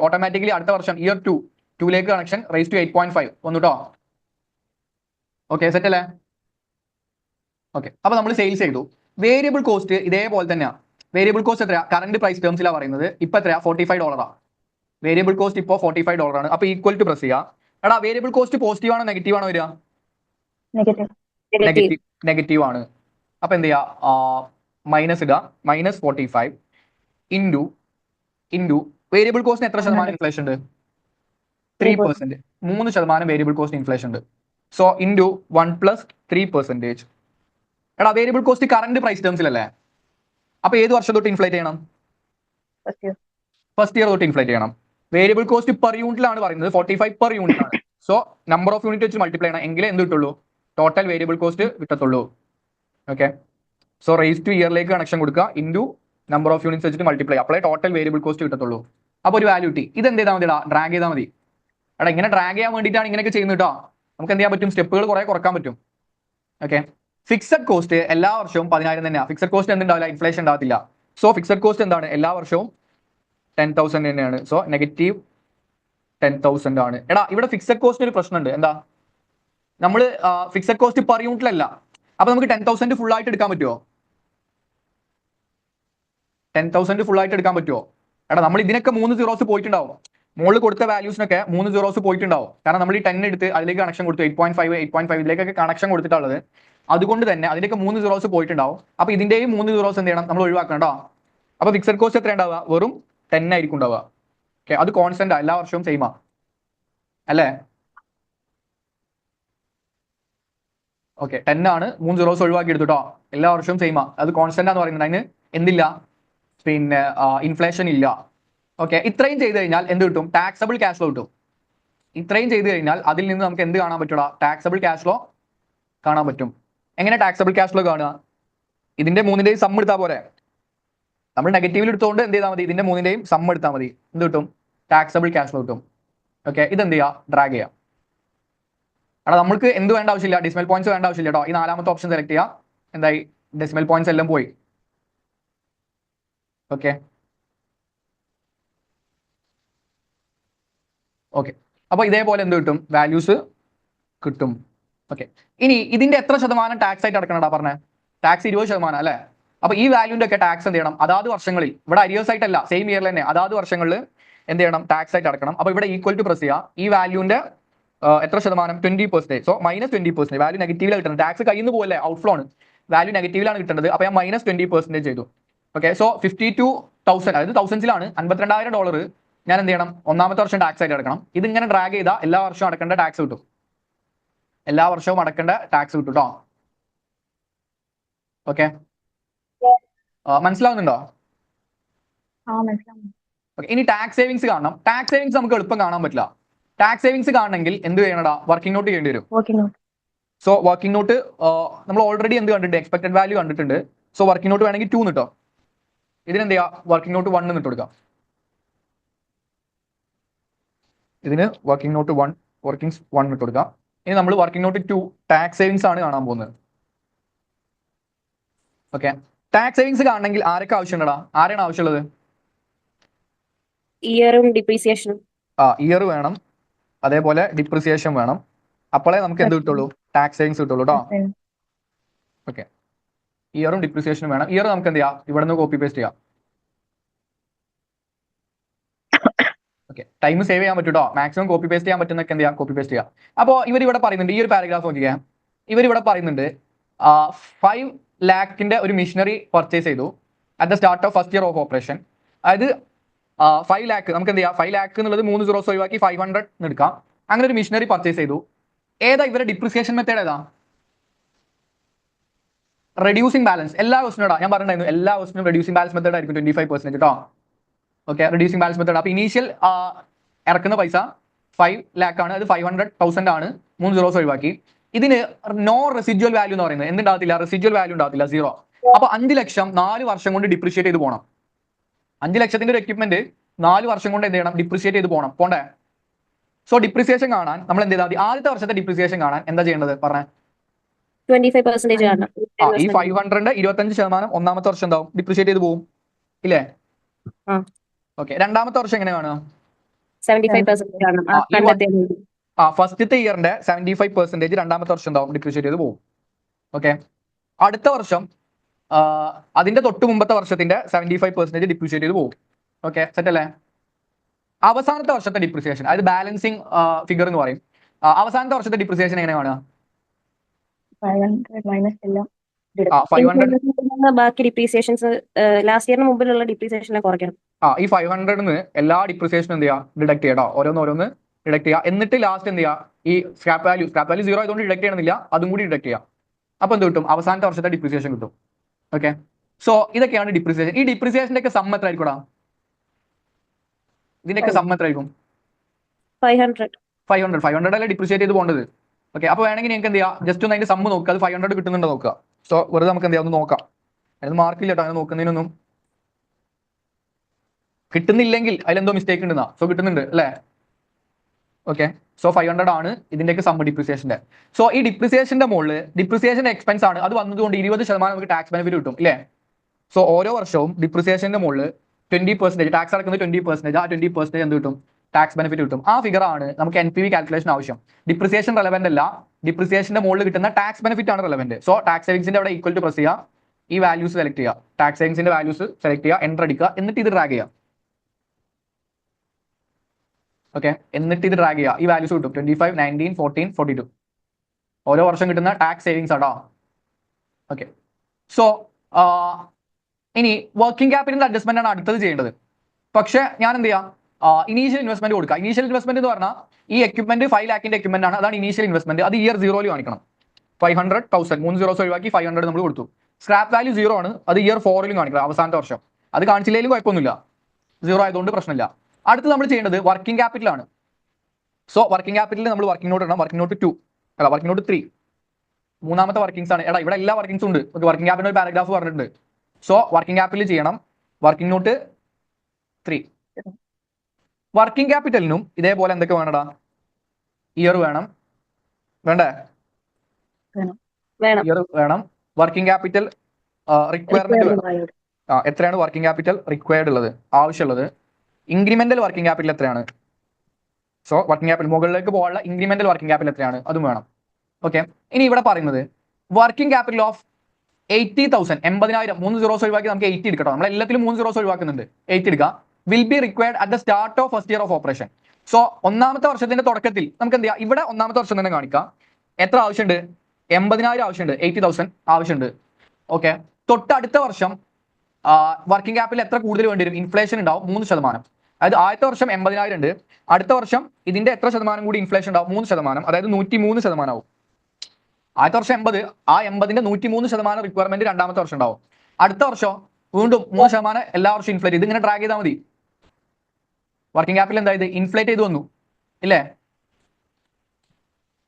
ഓട്ടോമാറ്റിക്കലി അടുത്ത വർഷം ഇയർ 2 കണക്ഷൻ റേസ് ടു 8.5 വന്നു കേട്ടോ. ഓക്കെ. സെറ്റ് അല്ലേ? ഓക്കെ. അപ്പൊ നമ്മൾ സെയിൽസ് ചെയ്തു. വേരിയബിൾ കോസ്റ്റ് ഇതേപോലെ തന്നെയാണ്. വേരിയബിൾ കോസ്റ്റ് എത്രയാ? കറന്റ് പ്രൈസ് ടേംസിലാണ് പറയുന്നത്. ഇപ്പൊ എത്രയാ? $45. വേരിയബിൾ കോസ്റ്റ് ഇപ്പോൾ $45 ആണ്. അപ്പൊ ഈക്വൽ ടു പ്രസ് ചെയ്യുക. എടാ വേരിയബിൾ കോസ്റ്റ് പോസിറ്റീവ് ആണോ നെഗറ്റീവ് ആണോ വരിക? നെഗറ്റീവ് ആണ്. അപ്പൊ എന്ത് ചെയ്യാ? മൈനസ് ഇടുക. -45 ഇൻറ്റു വേരിയബിൾ കോസ്റ്റിന് എത്ര ശതമാനം ഇൻഫ്ലേഷൻ ഉണ്ട്? 3%. 3% വേരിയബിൾ കോസ്റ്റ് ഇൻഫ്ലേഷൻ ഉണ്ട്. So into 1 plus 3%. എടാ വേരിയബിൾ കോസ്റ്റ് കറന്റ് പ്രൈസ് ടേംസിലല്ലേ? അപ്പൊ ഏത് വർഷം തൊട്ട് ഇൻഫ്ലേറ്റ് ചെയ്യണം? ഫസ്റ്റ് ഇയർ തൊട്ട് ഇൻഫ്ലേറ്റ് ചെയ്യണം. വേരിയബിൾ കോസ്റ്റ് പെർ യൂണിറ്റിലാണ് പറയുന്നത്. 45 പെർ യൂണിറ്റ് ആണ്. സോ നമ്പർ ഓഫ് യൂണിറ്റ് വെച്ച് മൾട്ടിപ്ലൈ ചെയ്യണം. എങ്കിലേ എന്ത് കിട്ടുള്ളൂ? ടോട്ടൽ വേരിയബിൾ കോസ്റ്റ് കിട്ടത്തുള്ളൂ. ഓക്കെ. സോ റേസ് ടു ഇയറിലേക്ക് കണക്ഷൻ കൊടുക്കുക. ഇൻറ്റു നമ്പർ ഓഫ് യൂണിറ്റ്സ് വെച്ചിട്ട് മൾട്ടിപ്ലൈ. അപ്പോഴേ ടോട്ടൽ വേരിയബിൾ കോസ്റ്റ് കിട്ടത്തുള്ളൂ. അപ്പോൾ ഒരു വാല്യൂ കിട്ടി. ഇത് എന്ത് ചെയ്താൽ മതി? ഡ്രാഗ് ചെയ്താൽ മതി. എടാ ഇങ്ങനെ ഡ്രാഗ് ചെയ്യാൻ വേണ്ടിയിട്ടാണ് ഇങ്ങനെയൊക്കെ ചെയ്യുന്നത് കേട്ടോ. നമുക്ക് എന്ത് ചെയ്യാൻ പറ്റും, സ്റ്റെപ്പുകൾ കുറെ കുറക്കാൻ പറ്റും. ഓക്കെ, ഫിക്സഡ് കോസ്റ്റ് എല്ലാ വർഷവും 10,000 തന്നെയാണ്. ഫിക്സഡ് കോസ്റ്റ് എന്തുണ്ടാവില്ല, ഇൻഫ്ലേഷൻ ഉണ്ടാകത്തില്ല. സോ ഫിക്സഡ് കോസ്റ്റ് എന്താണ്, എല്ലാ വർഷവും 10,000 തന്നെയാണ്. സോ നെഗറ്റീവ് 10,000 ആണ്. എടാ ഇവിടെ ഫിക്സഡ് കോസ്റ്റിന് ഒരു പ്രശ്നമുണ്ട്. എന്താ, നമ്മൾ ഫിക്സഡ് കോസ്റ്റ് പെർ യൂണിറ്റിലല്ല. അപ്പൊ നമുക്ക് 10,000 ഫുൾ ആയിട്ട് എടുക്കാൻ പറ്റുമോ? 10,000 ഫുൾ ആയിട്ട് എടുക്കാൻ പറ്റുമോ? എടാ നമ്മൾ ഇതിനൊക്കെ 3 സീറോസ് പോയിട്ടുണ്ടാവും. മുകളിൽ കൊടുത്ത വാല്യൂസിനൊക്കെ 3 സീറോസ് പോയിട്ടുണ്ടാവും. കാരണം നമ്മൾ ഈ 10 എടുത്ത് അതിലേക്ക് കണക്ഷൻ കൊടുത്തു, 8.5 ഇതിലേക്കൊക്കെ കണക്ഷൻ കൊടുത്തിട്ടുള്ളത്. അതുകൊണ്ട് തന്നെ അതിലേക്ക് 3 സീറോസ് പോയിട്ടുണ്ടാവും. അപ്പൊ ഇതിന്റെയും 3 സീറോസ് എന്ത് ചെയ്യണം, നമ്മൾ ഒഴിവാക്കണം കേട്ടോ. അപ്പൊ ഫിക്സഡ് കോസ്റ്റ് എത്ര ഉണ്ടാവുക, വെറും 10 ആയിരിക്കും ഉണ്ടാവുക. ഓക്കെ, അത് കോൺസ്റ്റന്റ് എല്ലാ വർഷവും സെയിമാ അല്ലേ? ഓക്കെ, 10 ആണ്, 3 സീറോസ് ഒഴിവാക്കി എടുത്തു കേട്ടോ. എല്ലാ വർഷവും സെയിമാ, അത് കോൺസ്റ്റന്റ് എന്ന് പറയുന്നത്. അതിന് എന്തില്ല, പിന്നെ ഇൻഫ്ലേഷൻ ഇല്ല. ഓക്കെ, ഇത്രയും ചെയ്ത് കഴിഞ്ഞാൽ എന്ത് കിട്ടും, ടാക്സബിൾ ക്യാഷ് ഫ്ലോ കിട്ടും. ഇത്രയും ചെയ്ത് കഴിഞ്ഞാൽ അതിൽ നിന്ന് നമുക്ക് എന്ത് കാണാൻ പറ്റൂടാ, ടാക്സബിൾ ക്യാഷ് ഫ്ലോ കാണാൻ പറ്റും. എങ്ങനെ ടാക്സബിൾ ക്യാഷ് ഫ്ലോ കാണുക, ഇതിന്റെ മൂന്നിന്റെയും സം എടുത്താൽ പോരെ. നമ്മൾ നെഗറ്റീവിൽ എടുത്തുകൊണ്ട് എന്ത് ചെയ്താൽ മതി, ഇതിന്റെ മൂന്നിന്റെയും സം എടുത്താൽ മതി. എന്ത് കിട്ടും, ടാക്സബിൾ ക്യാഷ് ഫ്ലോ കിട്ടും. ഓക്കെ, ഇതെന്ത് ചെയ്യുക, ഡ്രാഗ് ചെയ്യാം. അവിടെ നമുക്ക് എന്ത് വേണ്ട ആവശ്യമില്ല, ഡെസിമൽ പോയിന്റ്സ് വേണ്ട ആവശ്യമില്ല കേട്ടോ. ഈ 4ാമത്തെ ഓപ്ഷൻ സെലക്ട് ചെയ്യുക. എന്തായി, ഡെസിമൽ പോയിന്റ്സ് എല്ലാം പോയി. ഓക്കെ ഓക്കെ, അപ്പൊ ഇതേപോലെ എന്ത് കിട്ടും, വാല്യൂസ് കിട്ടും. ഓക്കെ, ഇനി ഇതിന്റെ എത്ര ശതമാനം ടാക്സ് ആയിട്ട് അടക്കണടാ പറഞ്ഞേ, ടാക്സ് 20% അല്ലേ? അപ്പൊ ഈ വാല്യൂന്റെ ഒക്കെ ടാക്സ് എന്ത് ചെയ്യണം, അതാത് വർഷങ്ങളിൽ, ഇവിടെ അരിയേഴ്സ് ആയിട്ടല്ല, സെയിം ഇയറിൽ തന്നെ അതാത് വർഷങ്ങളിൽ എന്ത് ചെയ്യണം, ടാക്സ് ആയിട്ട് അടക്കണം. അപ്പൊ ഇവിടെ ഈക്വൽ ടു പ്രസ് ചെയ്യുക. ഈ വാല്യൂന്റെ എത്ര ശതമാനം, 20%. സോ -20%. വാല്യൂ നെഗറ്റീവിലാണ് കിട്ടുന്നത്, ടാക്സ് കയ്യിൽ നിന്ന് പോലെ ഔട്ട്ഫ്ലോ ആണ്, വാല്യൂ നെഗറ്റീവിലാണ് കിട്ടുന്നത്. അപ്പൊ ഞാൻ -20% ചെയ്തു. ഓക്കെ, സോ 52,000, അതായത് തൗസൻഡ്സിലാണ്, $52,000 ഞാൻ എന്ത് ചെയ്യണം, ഒന്നാമത്തെ വർഷം ടാക്സ് ആയിട്ട് അടക്കണം. ഇതിങ്ങനെ ഡ്രാഗ് ചെയ്താൽ എല്ലാ വർഷവും അടക്കേണ്ട ടാക്സ് കിട്ടും. എല്ലാ വർഷവും അടക്കേണ്ട ടാക്സ് കിട്ടും കേട്ടോ. ഓക്കെ, മനസ്സിലാവുന്നുണ്ടോ? ഇനി ടാക്സ് സേവിങ്സ് കാണണം. ടാക്സ് സേവിങ്സ് നമുക്ക് എളുപ്പം കാണാൻ പറ്റില്ല. ടാക്സ് സേവിങ്സ് കാണണമെങ്കിൽ എന്ത് ചെയ്യണടാ, വർക്കിംഗ് നോട്ട് ചെയ്യേണ്ടി വരും. സോ വർക്കിംഗ് നോട്ട് നമ്മൾ ഓൾറെഡി എന്ത് കണ്ടിട്ടുണ്ട്, എക്സ്പെക്ടഡ് വാല്യൂ കണ്ടിട്ടുണ്ട്. സോ വർക്കിംഗ് നോട്ട് വേണമെങ്കിൽ 2 കിട്ടോ. ഇതിനെന്ത് ചെയ്യാം, വർക്കിംഗ് നോട്ട് 1 ഇട്ട് കൊടുക്കാം. ഇതിന് വർക്കിംഗ് നോട്ട് 1 ഇട്ട് കൊടുക്കാം. ഇനി നമ്മൾ വർക്കിംഗ് നോട്ട് 2 ടാക്സ് സേവിങ്സ് ആണ് കാണാൻ പോകുന്നത്. ഓക്കെ, ടാക്സ് സേവിങ്സ് കാണണമെങ്കിൽ ആരൊക്കെ ആവശ്യമുണ്ടടാ, ആരാണ് ആവശ്യമുള്ളത്? ഇയറും ഡിപ്രീസിയേഷനും. ഇയർ വേണം, അതേപോലെ ഡിപ്രിസിയേഷൻ വേണം. അപ്പോഴേ നമുക്ക് എന്ത് കിട്ടുള്ളൂ, ടാക്സ് സേവിങ്സ് കിട്ടുള്ളൂ കേട്ടോ. ഓക്കെ, ഇയറും ഡിപ്രിസിയേഷനും വേണം. ഇയർ നമുക്ക് എന്ത് ചെയ്യാം, ഇവിടെ നിന്ന് കോപ്പി പേസ്റ്റ് ചെയ്യാം. ഓക്കെ, ടൈം സേവ് ചെയ്യാൻ പറ്റും കേട്ടോ. മാക്സിമം കോപ്പി പേസ്റ്റ് ചെയ്യാൻ പറ്റുന്നൊക്കെ എന്ത് ചെയ്യാം, കോപ്പി പേസ്റ്റ് ചെയ്യാം. അപ്പോൾ ഇവരിവിടെ പറയുന്നുണ്ട്, ഈ ഒരു പാരഗ്രാഫ് നോക്കിയാൽ ഇവരിവിടെ പറയുന്നുണ്ട് 5 lakhന്റെ ഒരു മിഷനറി പർച്ചേസ് ചെയ്തു at the start of first year of operation. അതായത് 5 lakh നമുക്ക് എന്ത് ചെയ്യാം, 5 lakh എന്നുള്ളത് 3 സീറോസ് ഒഴിവാക്കി 500 എടുക്കാം. അങ്ങനെ ഒരു മിഷനറി പർച്ചേസ് ചെയ്തു. ഏതാ ഇവരുടെ ഡിപ്രിസിയേഷൻ മെത്തേഡ്, ഏതാ? Reducing balance. എല്ലാ ക്വസ്റ്റിനും ഞാൻ പറഞ്ഞിട്ടുണ്ടായിരുന്നു, എല്ലാ ക്വസ്റ്റിനും റെഡ്യൂസിംഗ് ബാലൻസ് മെത്തേഡ് ആയിരിക്കും 25% കേട്ടോ. Okay, reducing balance method. അപ്പൊ ഇനീഷ്യൽ ഇറക്കുന്ന പൈസ 5 lakh ആണ്, അത് 500,000 ആണ്, 3 സീറോസ് ഒഴിവാക്കി. ഇതിന് നോ റെസിജ്വൽ വാല്യൂ എന്ന് പറയുന്നത് എന്തുണ്ടാകത്തില്ല, റെസിജ്വൽ വാല്യൂ ഉണ്ടാകത്തില്ല, 0. അപ്പൊ 5 ലക്ഷം 4 വർഷം കൊണ്ട് ഡിപ്രിഷിയേറ്റ് ചെയ്ത് പോകണം. 5 ലക്ഷത്തിന്റെ ഒരു എക്യുപ്മെന്റ് 4 വർഷം കൊണ്ട് എന്ത് ചെയ്യണം, ഡിപ്രിഷിയേറ്റ് ചെയ്ത് പോണ്ടേ. സോ ഡിപ്രിസിയേഷൻ കാണാൻ നമ്മൾ എന്ത് ചെയ്താൽ, ആദ്യത്തെ വർഷത്തെ ഡിപ്രിസിയേഷൻ കാണാൻ എന്താ ചെയ്യേണ്ടത് പറഞ്ഞേ, 25% ആണ്. ഈ 500ന്റെ 25% ഒന്നാമത്തെ വർഷം എന്താവും, ഡിപ്രിഷിയേറ്റ് ചെയ്ത് പോകും ഇല്ലേ? ഓക്കെ, രണ്ടാമത്തെ വർഷം എങ്ങനെ കാണുക, 75% ആണ്. ഫസ്റ്റത്തെ ഇയറിന്റെ 75% രണ്ടാമത്തെ വർഷം എന്താവും, ഡിപ്രിഷിയേറ്റ് ചെയ്ത് പോകും. ഓക്കെ, അടുത്ത വർഷം അതിന്റെ തൊട്ട് മുമ്പത്തെ വർഷത്തിന്റെ 75% ഡിപ്രിഷിയേറ്റ് ചെയ്ത് പോകും. ഓക്കെ, സെറ്റ് അല്ലേ? അവസാനത്തെ വർഷത്തെ ഡിപ്രിസിയേഷൻ, അതായത് ബാലൻസിങ് ഫിഗർ എന്ന് പറയും. അവസാനത്തെ വർഷത്തെ ഡിപ്രിസിയേഷൻ എങ്ങനെ കാണുക, 500 ബാക്കി ഡിപ്രീസിയേഷൻസ് ലാസ്റ്റ് ഇയറിന് മുമ്പിലുള്ള ഡിപ്രീസിയേഷനെ കുറയ്ക്കണം. ഈ 500 എല്ലാ ഡിപ്രിസിയേഷനും എന്ത് ചെയ്യുക, ഡിഡക്ട് ചെയ്യാം. ഓരോന്ന് ഡിഡക്ട് ചെയ്യുക. എന്നിട്ട് ലാസ്റ്റ് എന്ത് ചെയ്യുക, ഈ സ്ക്രാപ്പ് വാല്യൂ 0 ആയതുകൊണ്ട് ഡിഡക്ട് ചെയ്യണമെന്നില്ല, അതും കൂടി ഡിഡക്ട് ചെയ്യാം. അപ്പൊ എന്ത് കിട്ടും, അവസാനത്തെ വർഷത്തെ ഡിപ്രിസിയേഷൻ കിട്ടും. ഓക്കെ, സോ ഇതൊക്കെയാണ് ഡിപ്രിസിയേഷൻ. ഈ ഡിപ്രിസിയേഷന്റെ ഒക്കെ സം എത്ര ആയിരിക്കും, ഇതിന്റെയൊക്കെ സം എത്ര ആയിരിക്കും, 500 അല്ലേ ഡിപ്രിസിയേറ്റ് ചെയ്ത് പോകേണ്ടത്. ഓക്കെ, അപ്പൊ വേണമെങ്കിൽ നിങ്ങൾക്ക് എന്ത് ചെയ്യാം, ജസ്റ്റ് ഒന്ന് അതിന്റെ സം നോക്കുക, അത് 500 കിട്ടുന്നുണ്ടോ നോക്കുക. സോ വെറുതെ നമുക്ക് എന്ത് ചെയ്യാം, ഒന്ന് നോക്കാം. അതിന് മാർക്കില്ല കേട്ടോ, അങ്ങനെ നോക്കുന്നതിനൊന്നും. കിട്ടുന്നില്ലെങ്കിൽ അതിലെന്തോ മിസ്റ്റേക്ക് ഉണ്ടെന്നാ. സോ കിട്ടുന്നുണ്ട് അല്ലേ? ഓക്കെ. സോ 500 ആണ് ഇതിന്റെയൊക്കെ സമ്മ് ഡിപ്രിസിയേഷന്റെ. സോ ഈ ഡിപ്രിസിയേഷന്റെ മുകളിൽ ഡിപ്രിസിയേഷന്റെ എക്സ്പെൻസ് ആണ്, അത് വന്നതുകൊണ്ട് 20% നമുക്ക് ടാക്സ് ബെനിഫിറ്റ് കിട്ടും ഇല്ലേ? സോ ഓരോ വർഷവും ഡിപ്രിസിയേഷന്റെ മുകളിൽ 20% ടാക്സ് അടക്കുന്നത് 20%, ആ 20% എന്ത് കിട്ടും? ടാക്സ് ബെനിഫിറ്റ് കിട്ടും. ആ ഫിഗർ ആണ് നമുക്ക് NPV കാൽക്കുലേഷൻ ആവശ്യം. ഡിപ്രിസിയേഷൻ റെലവെന്റ് അല്ല, ഡിപ്രിസിയേഷന്റെ മുകളിൽ കിട്ടുന്ന ടാക്സ് ബെനിഫിറ്റ് ആണ് റെലവെന്റ്. സോ ടാക്സ് സേവിങ്സിന്റെ അവിടെ ഈക്വൽ ടു പ്രസ് ചെയ്യുക, ഈ വാല്യൂസ് സെലക്ട് ചെയ്യുക, ടാക്സ് സേവിങ്സിന്റെ വാല്യൂസ് സെലക്ട് ചെയ്യുക, എൻ്റർ അടിക്കുക, എന്നിട്ട് ഇത് ഡ്രാഗ് ചെയ്യുക. ഓക്കെ, എന്നിട്ട് ഇത് ഡ്രാഗ് ചെയ്യുക, ഈ വാല്യൂസ് കിട്ടും 25, 19, 14, 42 ഓരോ വർഷം കിട്ടുന്ന ടാക്സ് സേവിങ്സ് ആട്ടോ. ഓക്കെ. സോ ഇനി വർക്കിംഗ് ക്യാപിറ്റൽ അഡ്ജസ്റ്റ്മെന്റ് ആണ് അടുത്തത് ചെയ്യേണ്ടത്. പക്ഷെ ഞാൻ എന്ത് ചെയ്യാം, ഇനീഷ്യൽ ഇൻവെസ്റ്റ്മെന്റ് കൊടുക്കുക. ഇനീഷ്യൽ ഇൻവെസ്റ്റ്മെന്റ് എന്ന് പറഞ്ഞാൽ ഈ എക്യുപ്മെന്റ് 5 lakhന്റെ എക്യുപ്മെന്റ് ആണ്, അതാണ് ഇനീഷ്യൽ ഇൻവെസ്റ്റ്മെന്റ്. അത് ഇയർ 0 കാണിക്കണം. 500,000 3 zeros ഒഴിവാക്കി 500 നമ്മൾ കൊടുത്തു. സ്ക്രാപ്പ് വാല്യൂ 0 ആണ്, അത് ഇയർ 4 കാണിക്കണം, അവസാനത്തെ വർഷം. അത് കാണിച്ചില്ലെങ്കിലും കുഴപ്പമൊന്നുമില്ല, 0 ആയതുകൊണ്ട് പ്രശ്നമില്ല. അടുത്ത് നമ്മൾ ചെയ്യേണ്ടത് വർക്കിംഗ് ക്യാപിറ്റൽ ആണ്. സോ വർക്കിംഗ് ക്യാപിറ്റലിൽ നമ്മൾ വർക്കിംഗ് നോട്ട് ഇടണം. വർക്കിംഗ് നോട്ട് 2 അല്ല, വർക്കിംഗ് നോട്ട് 3 മൂന്നാമത്തെ വർക്കിംഗ്സ് ആണ്. എടാ ഇവിടെ എല്ലാ വർക്കിംഗ്സും ഉണ്ട്. വർക്കിംഗ് ക്യാപിറ്റൽ പാരഗ്രാഫ് പറഞ്ഞിട്ടുണ്ട്. സോ വർക്കിംഗ് ക്യാപിറ്റൽ ചെയ്യണം, വർക്കിംഗ് നോട്ട് 3. വർക്കിംഗ് ക്യാപിറ്റലിനും ഇതേപോലെ എന്തൊക്കെ വേണടാ? ഇയർ വേണം, വേണ്ടേ? ഇയർ വേണം. വർക്കിംഗ് ക്യാപിറ്റൽ റിക്വയർമെന്റ് വേണം. എത്രയാണ് വർക്കിംഗ് ക്യാപിറ്റൽ റിക്വയർഡ് ഉള്ളത്, ആവശ്യമുള്ളത്? ഇൻക്രിമെന്റൽ വർക്കിംഗ് ക്യാപിറ്റൽ എത്രയാണ്? സോ വർക്കിംഗ് ക്യാപിറ്റൽ മുകളിലേക്ക് പോകാനുള്ള ഇൻക്രിമെന്റൽ വർക്കിംഗ് ക്യാപിറ്റൽ എത്രയാണ്, അതും വേണം. ഓക്കെ. ഇനി ഇവിടെ പറയുന്നത് വർക്കിംഗ് ക്യാപിറ്റൽ ഓഫ് 80,000 80,000 3 zeros ഒഴിവാക്കി നമുക്ക് 80 എടുക്കട്ടോ. നമ്മൾ എല്ലാത്തിലും 3 zeros ഒഴിവാക്കുന്നുണ്ട്, 80 എടുക്കുക. Will be required at the start of first year of operation. So ഒന്നാമത്തെ വർഷത്തിന്റെ തുടക്കത്തിൽ നമുക്ക് എന്ത് ചെയ്യാം, ഇവിടെ ഒന്നാമത്തെ വർഷം തന്നെ കാണിക്കാം. എത്ര ആവശ്യമുണ്ട്? 80,000 ആവശ്യമുണ്ട്, 80,000 ആവശ്യമുണ്ട്. ഓക്കെ. തൊട്ടടുത്ത വർഷം വർക്കിംഗ് ക്യാപിറ്റൽ എത്ര കൂടുതൽ വേണ്ടി വരും? ഇൻഫ്ലേഷൻ ഉണ്ടാവും 3%. അതായത് ആദ്യത്തെ വർഷം 80,000 ഉണ്ട്, അടുത്ത വർഷം ഇതിന്റെ എത്ര ശതമാനം കൂടി ഇൻഫ്ലേഷൻ ഉണ്ടാവും? 3%, അതായത് 103% ആവും. ആദ്യത്തെ വർഷം 80, ആ 80ന്റെ 103% റിക്വയർമെന്റ് രണ്ടാമത്തെ വർഷം ഉണ്ടാവും. അടുത്ത വർഷം വീണ്ടും 3% എല്ലാ വർഷവും ഇൻഫ്ലേറ്റ് ചെയ്ത് ഇങ്ങനെ ട്രാക്ക് ചെയ്താൽ മതി. Working capital എന്തായത്? ഇൻഫ്ലേറ്റ് ചെയ്ത് വന്നു ഇല്ലേ?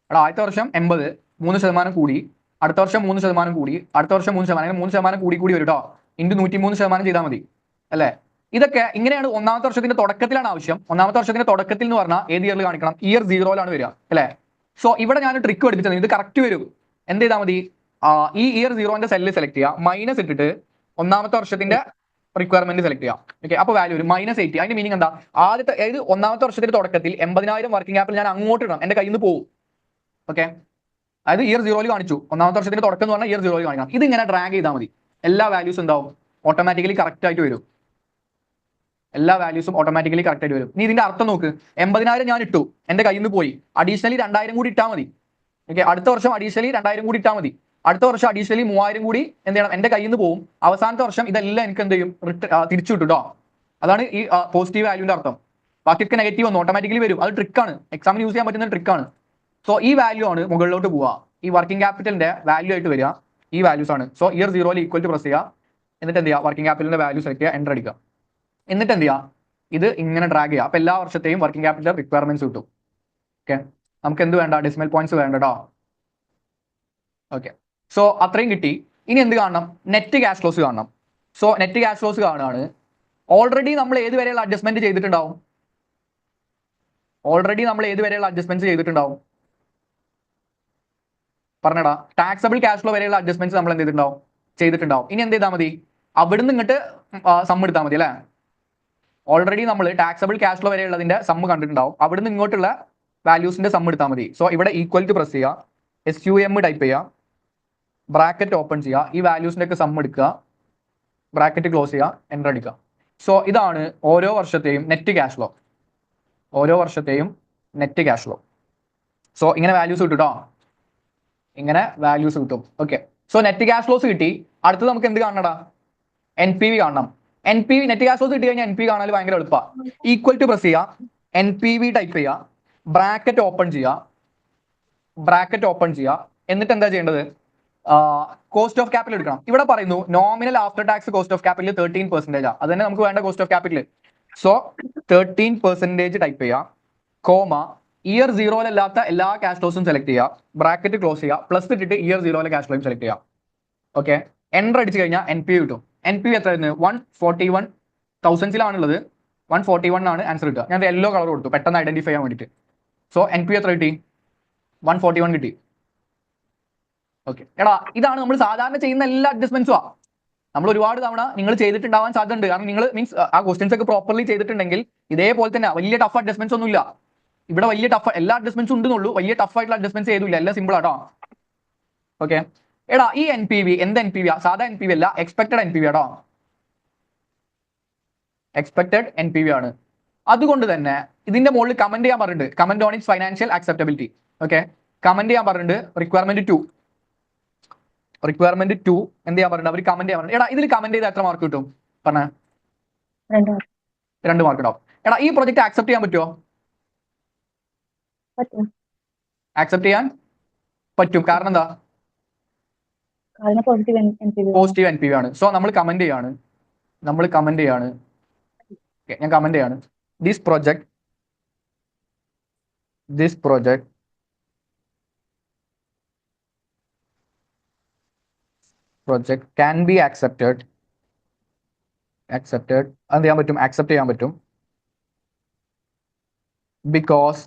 അവിടെ ആദ്യത്തെ വർഷം 80, 3% കൂടി, അടുത്ത വർഷം 3% കൂടി, അടുത്ത വർഷം 3%, 3% കൂടി കൂടി വരും കേട്ടോ. ഇൻറ്റു 103% ചെയ്താൽ മതി അല്ലേ? ഇതൊക്കെ ഇങ്ങനെയാണ് ഒന്നാമത്തെ വർഷത്തിന്റെ തുടക്കത്തിലാണ് ആവശ്യം. ഒന്നാമത്തെ വർഷത്തിന്റെ തുടക്കത്തിൽ എന്ന് പറഞ്ഞാൽ ഏത് ഇയറിൽ കാണിക്കണം? ഇയർ 0 വരിക അല്ലേ? സോ ഇവിടെ ഞാൻ ട്രിക്ക് പഠിപ്പിച്ചത്, ഇത് കറക്റ്റ് വരും. എന്ത് ചെയ്താൽ മതി? ഈ ഇയർ 0ന്റെ സെല്ല് സെലക്ട് ചെയ്യുക, മൈനസ് ഇട്ടിട്ട് ഒന്നാമത്തെ വർഷത്തിന്റെ റിക്വയർമെന്റ് സെലക്ട് ചെയ്യാം. ഓക്കെ, അപ്പോൾ വാല്യൂ വരും -80. അതിന്റെ മീനിങ് എന്താ? ആദ്യത്തെ അതായത് ഒന്നാമത്തെ വർഷത്തിന്റെ തുടക്കത്തിൽ 80,000 വർക്കിംഗ് ക്യാപിറ്റൽ ഞാൻ അങ്ങോട്ട് ഇടണം, എന്റെ കയ്യിൽ നിന്ന് പോകും. ഓക്കെ, അതായത് ഇയർ 0 കാണിച്ചു. ഒന്നാമത്തെ വർഷത്തിന്റെ തുടക്കം എന്ന് പറഞ്ഞാൽ ഇയർ 0 കാണിക്കണം. ഇത് ഇങ്ങനെ ഡ്രാഗ് ചെയ്താൽ മതി, എല്ലാ വാല്യൂസ് ഉണ്ടാവും, ഓട്ടോമാറ്റിക്കലി കറക്റ്റ് ആയിട്ട് വരും. എല്ലാ വാല്യൂസും ഓട്ടോമാറ്റിക്കലി കറക്റ്റ് ആയിട്ട് വരും. നീ ഇതിന്റെ അർത്ഥം നോക്ക്, 80,000 ഞാൻ ഇട്ടു, എന്റെ കയ്യിൽ നിന്ന് പോയി. അഡീഷണലി 2,000 കൂടി ഇട്ടാൽ മതി. ഓക്കെ, അടുത്ത വർഷം അഡീഷണലി 2,000 കൂടി ഇട്ടാൽ മതി. അടുത്ത വർഷം അഡീഷണലി 3,000 കൂടി എന്ത് ചെയ്യണം? എന്റെ കയ്യിൽ നിന്ന് പോകും. അവസാനത്തെ വർഷം ഇതെല്ലാം എനിക്ക് എന്ത് ചെയ്യും? തിരിച്ചു കിട്ടും കേട്ടോ. അതാണ് ഈ പോസിറ്റീവ് വാല്യൂന്റെ അർത്ഥം. ബാക്കിയൊക്കെ നെഗറ്റീവ് വന്നു ഓട്ടോമാറ്റിക്കലി വരും. അത് ട്രിക്കാണ്, എക്സാമിന് യൂസ് ചെയ്യാൻ പറ്റുന്ന ട്രിക്കാണ്. സോ ഈ വാല്യൂ ആണ് മുകളിലോട്ട് പോവുക, ഈ വർക്കിംഗ് ക്യാപിറ്റലിന്റെ വാല്യൂ ആയിട്ട് വരിക ഈ വാല്യൂസ് ആണ്. So year 0 equal to press ചെയ്യുക, എന്നിട്ട് എന്ത് ചെയ്യുക? വർക്കിംഗ് ക്യാപിറ്റലിന്റെ വാല്യൂ സെലക്ട് ചെയ്യുക, എൻ്റർ അടിക്കുക. എന്നിട്ട് എന്ത് ചെയ്യുക? ഇത് ഇങ്ങനെ ഡ്രാഗ് ചെയ്യുക. അപ്പൊ എല്ലാ വർഷത്തെയും വർക്കിംഗ് ക്യാപിറ്റൽ റിക്വയർമെന്റ്സ് കിട്ടും. ഓക്കെ, നമുക്ക് എന്ത് വേണ്ട? ഡെസിമൽ പോയിന്റ്സ് വേണ്ട കേട്ടോ. ഓക്കെ, സോ അത്രയും കിട്ടി. ഇനി എന്ത് കാണണം? നെറ്റ് ക്യാഷ് ഫ്ലോസ് കാണണം. സോ നെറ്റ് ക്യാഷ് ഫ്ലോസ് കാണുകയാണ്. ഓൾറെഡി നമ്മൾ ഏത് വരെയുള്ള അഡ്ജസ്റ്റ്മെന്റ് ചെയ്തിട്ടുണ്ടാവും? പറഞ്ഞടാ. ടാക്സബിൾ ക്യാഷ് ഫ്ലോ വരെയുള്ള അഡ്ജസ്റ്റ്മെന്റ്സ് നമ്മൾ എന്ത് ചെയ്തിട്ടുണ്ടാവും. ഇനി എന്ത് ചെയ്താൽ മതി? അവിടുന്ന് ഇങ്ങോട്ട് സം എടുത്താൽ മതി അല്ലേ? ഓൾറെഡി നമ്മൾ ടാക്സബിൾ ക്യാഷ് ഫ്ലോ വരെയുള്ളതിന്റെ സമ്മ് കണ്ടിട്ടുണ്ടാവും, അവിടുന്ന് ഇങ്ങോട്ടുള്ള വാല്യൂസിന്റെ സമ്മ് എടുത്താൽ മതി. സോ ഇവിടെ ഈക്വൽ ടു പ്രസ് ചെയ്യുക, SUM ടൈപ്പ് ചെയ്യുക, ബ്രാക്കറ്റ് ഓപ്പൺ ചെയ്യുക, ഈ വാല്യൂസിന്റെ ഒക്കെ സമ്മ് എടുക്കുക, ബ്രാക്കറ്റ് ക്ലോസ് ചെയ്യുക, എൻ്റർ അടിക്കുക. സോ ഇതാണ് ഓരോ വർഷത്തെയും നെറ്റ് ക്യാഷ് ഫ്ലോ. സോ ഇങ്ങനെ വാല്യൂസ് കിട്ടും കേട്ടോ, ഇങ്ങനെ വാല്യൂസ് കിട്ടും. Okay, so net cash flows കിട്ടി. അടുത്തത് നമുക്ക് എന്ത് കാണണടാ? NPV കാണണം. NPV നെറ്റ് ക്യാഷ് ഫ്ലോസ് കിട്ടി കഴിഞ്ഞാൽ NPV കാണാൻ ഭയങ്കര എളുപ്പമാണ്. ഈക്വൽ ടു പ്രസ് ചെയ്യുക, NPV ടൈപ്പ് ചെയ്യുക, ബ്രാക്കറ്റ് ഓപ്പൺ ചെയ്യുക, എന്നിട്ട് എന്താ ചെയ്യേണ്ടത്? കോസ്റ്റ് ഓഫ് ക്യാപിറ്റൽ എടുക്കണം. ഇവിടെ പറയുന്നു nominal after tax cost of capital 13%. അത് തന്നെ നമുക്ക് വേണ്ട cost of capital. So 13% type ചെയ്യുക, കോമ, ഇയർ 0 എല്ലാ ക്യാഷ് ഫ്ലോസും സെലക്ട് ചെയ്യുക, ബ്രാക്കറ്റ് ക്ലോസ് ചെയ്യുക, പ്ലസ് ഇട്ടിട്ട് ഇയർ 0 ക്യാഷ് ഫ്ലോയും സെലക്ട് ചെയ്യുക. ഓക്കെ, എൻ്റർ അടിച്ചു കഴിഞ്ഞാൽ NPV കിട്ടും. NPV എത്ര ആയിരുന്നു? 141,000 141 ആണ് ആൻസർ കിട്ടുക. ഞാൻ യെല്ലോ കളർ കൊടുത്തു പെട്ടെന്ന് ഐഡന്റിഫൈ ചെയ്യാൻ വേണ്ടിയിട്ട്. സോ NPV എത്ര കിട്ടി? 141 കിട്ടി. ഓക്കെ, എടാ ഇതാണ് നമ്മൾ സാധാരണ ചെയ്യുന്ന എല്ലാ അഡ്ജസ്റ്റ്മെന്റ്സും. നമ്മൾ ഒരുപാട് തവണ നിങ്ങൾ ചെയ്തിട്ടുണ്ടാവാൻ സാധ്യതയുണ്ട്. കാരണം നിങ്ങൾ മീൻസ് ആ ക്വസ്റ്റ്യൻസ് ഒക്കെ പ്രോപ്പർലി ചെയ്തിട്ടുണ്ടെങ്കിൽ ഇതേപോലെ തന്നെ വലിയ ടഫ് അഡ്ജസ്റ്റ്മെന്റ്സ് ഒന്നും ഇല്ല ഇവിടെ. വലിയ ടഫ് എല്ലാ അഡ്ജസ്റ്റ്മെന്റ്സ് ഉണ്ടെന്നുള്ളൂ, വലിയ ടഫ് ആയിട്ടുള്ള അഡ്ജസ്റ്റ്മെന്റ്സ് ചെയ്തില്ല, എല്ലാം സിമ്പിൾ ആട്ടോ. ഓക്കെ, എടാ ഈ NPV എന്ത് NPV ആ? സാധാ NPV അല്ല, എക്സ്പെക്ടഡ് NPV ആട്ടോ. എക്സ്പെക്ടഡ് NPV ആണ്. അതുകൊണ്ട് തന്നെ ഇതിന്റെ മുകളിൽ കമന്റ് ചെയ്യാൻ പറഞ്ഞിട്ടുണ്ട്, comment on its financial acceptability. Okay, comment ചെയ്യാൻ പറഞ്ഞിട്ടുണ്ട്. റിക്വയർമെന്റ് 2 എന്ത് ചെയ്യാൻ പറഞ്ഞിട്ടുണ്ട്? അവർ കമന്റ് ചെയ്യാൻ പറഞ്ഞു. എടാ ഇതിൽ കമന്റ് ചെയ്താൽ എത്ര മാർക്ക് കിട്ടും പറഞ്ഞേ? 2 മാർക്ക് ഉണ്ടാവും. എടാ ഈ പ്രൊജക്ട് ആക്സെപ്റ്റ് ചെയ്യാൻ പറ്റുമോ? ആക്സെപ്റ്റ് ചെയ്യാൻ പറ്റും. കാരണം എന്താ? പോസിറ്റീവ് NPV ആണ്. സോ നമ്മൾ കമന്റ് ചെയ്യാണ്. ഞാൻ കമന്റ് ചെയ്യാണ്. This project can be accepted. എന്ത് ചെയ്യാൻ പറ്റും? ആക്സെപ്റ്റ് ചെയ്യാൻ പറ്റും. because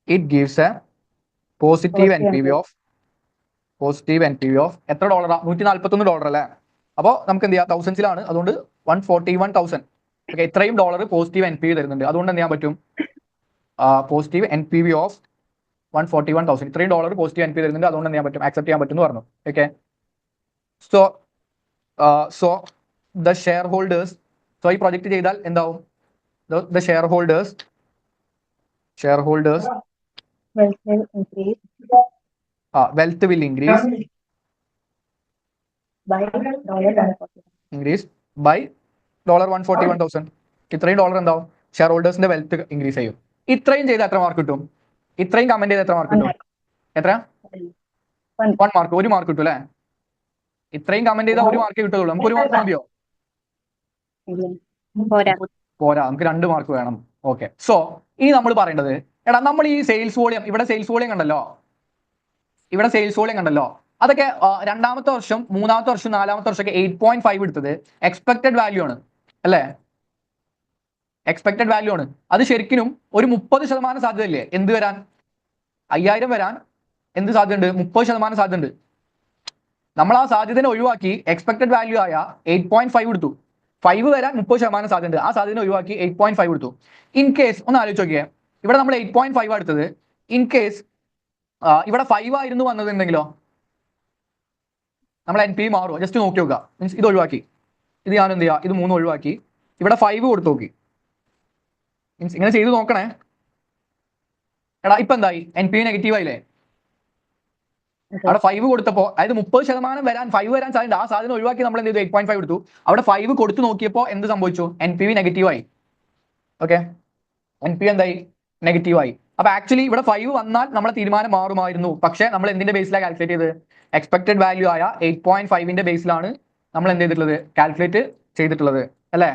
it gives a positive NPV of എത്ര ഡോളറാ? $141 അല്ലേ? അപ്പോൾ നമുക്ക് എന്ത് ചെയ്യാം? തൗസൻഡ്സിലാണ്, അതുകൊണ്ട് 141,000. ഓക്കെ, ഇത്രയും ഡോളർ പോസിറ്റീവ് NPV തരുന്നുണ്ട്. അതുകൊണ്ട് എന്ത് ചെയ്യാൻ പറ്റും? Positive NPV of 141,000. ഇത്രയും ഡോളർ പോസിറ്റീവ് NPV തരുന്നുണ്ട്. അതുകൊണ്ട് എന്ത് ചെയ്യാൻ പറ്റും? ആക്സെപ്റ്റ് ചെയ്യാൻ പറ്റും എന്ന് പറഞ്ഞു. Okay, so the share holders, so ഈ പ്രൊജക്ട് ചെയ്താൽ എന്താവും? The share holders wealth will increase by $141,000. ഇത്രയും ഡോളർ എന്താവും? ഷെയർ ഹോൾഡേഴ്സിന്റെ വെൽത്ത് ഇൻക്രീസ് ചെയ്യും. ഇത്രയും ചെയ്താൽ എത്ര മാർക്ക് കിട്ടും? ഇത്രയും കമന്റ് ചെയ്താൽ എത്ര മാർക്ക് കിട്ടും? എത്ര? 1 മാർക്ക്. 1 മാർക്ക് കിട്ടും അല്ലേ? ഇത്രയും കമന്റ് ചെയ്താൽ 1 മാർക്ക് കിട്ടുള്ളൂ. നമുക്ക് 1 മാർക്ക് മതിയോ? പോരാ, നമുക്ക് 2 മാർക്ക് വേണം. ഓക്കെ, സോ ഇനി നമ്മൾ പറയേണ്ടത്, എടാ നമ്മൾ ഈ സെയിൽസ് വോളിയം, ഇവിടെ സെയിൽസ് വോളിയം കണ്ടല്ലോ, അതൊക്കെ രണ്ടാമത്തെ വർഷം, മൂന്നാമത്തെ വർഷം, നാലാമത്തെ വർഷം ഒക്കെ 8.5 എടുത്തത് എക്സ്പെക്ടഡ് വാല്യൂ ആണ് അല്ലേ? എക്സ്പെക്ടഡ് വാല്യൂ ആണ്. അത് ശരിക്കും ഒരു 30% സാധ്യതയില്ലേ എന്ത് വരാൻ? 5000 വരാൻ എന്ത് സാധ്യതയുണ്ട്? 30% സാധ്യതയുണ്ട്. നമ്മൾ ആ സാധ്യതയെ ഒഴിവാക്കി എക്സ്പെക്ടഡ് വാല്യൂ ആയ 8.5 എടുത്തു. 5 വരാൻ 30% സാധ്യതയുണ്ട്. ആ സാധ്യതയെ ഒഴിവാക്കി 8.5 എടുത്തു. ഇൻ കേസ് ഒന്ന് ആലോചിച്ച് നോക്കിയേ, ഇവിടെ നമ്മൾ 8.5 എടുത്തത്. ഇൻ കേസ് ഇവിടെ 5 ആയിരുന്നു വന്നതുണ്ടെങ്കിലോ നമ്മൾ NPV മാറുമോ? ജസ്റ്റ് നോക്കി നോക്കുക. മീൻസ് ഇത് ഒഴിവാക്കി, ഇത് ഞാൻ എന്ത് ചെയ്യുക? ഇത് 3 ഒഴിവാക്കി, ഇവിടെ 5 കൊടുത്തു നോക്കി. മീൻസ് ഇങ്ങനെ ചെയ്ത് നോക്കണേ. എടാ ഇപ്പൊ എന്തായി? NPV നെഗറ്റീവ് ആയില്ലേ? അവിടെ 5 കൊടുത്തപ്പോൾ, അതായത് 30% വരാൻ 5 വരാൻ സാധ്യത. ആ സാധ്യത ഒഴിവാക്കി നമ്മൾ എന്ത് ചെയ്തു? 8.5 എടുത്തു. അവിടെ 5 കൊടുത്തു നോക്കിയപ്പോൾ എന്ത് സംഭവിച്ചു? NPV നെഗറ്റീവായി. ഓക്കെ, NPV എന്തായി? നെഗറ്റീവായി. അപ്പൊ ആക്ച്വലി ഇവിടെ 5 വന്നാൽ നമ്മളെ തീരുമാനം മാറുമായിരുന്നു. പക്ഷെ നമ്മൾ എന്തിന്റെ ബേസിലാണ് കാൽക്കുലേറ്റ് ചെയ്തത്? എക്സ്പെക്ടഡ് വാല്യൂ ആയ 8.5ന്റെ ബേസിലാണ് നമ്മൾ എന്ത് ചെയ്തിട്ടുള്ളത്? കാൽക്കുലേറ്റ് ചെയ്തിട്ടുള്ളത് അല്ലേ?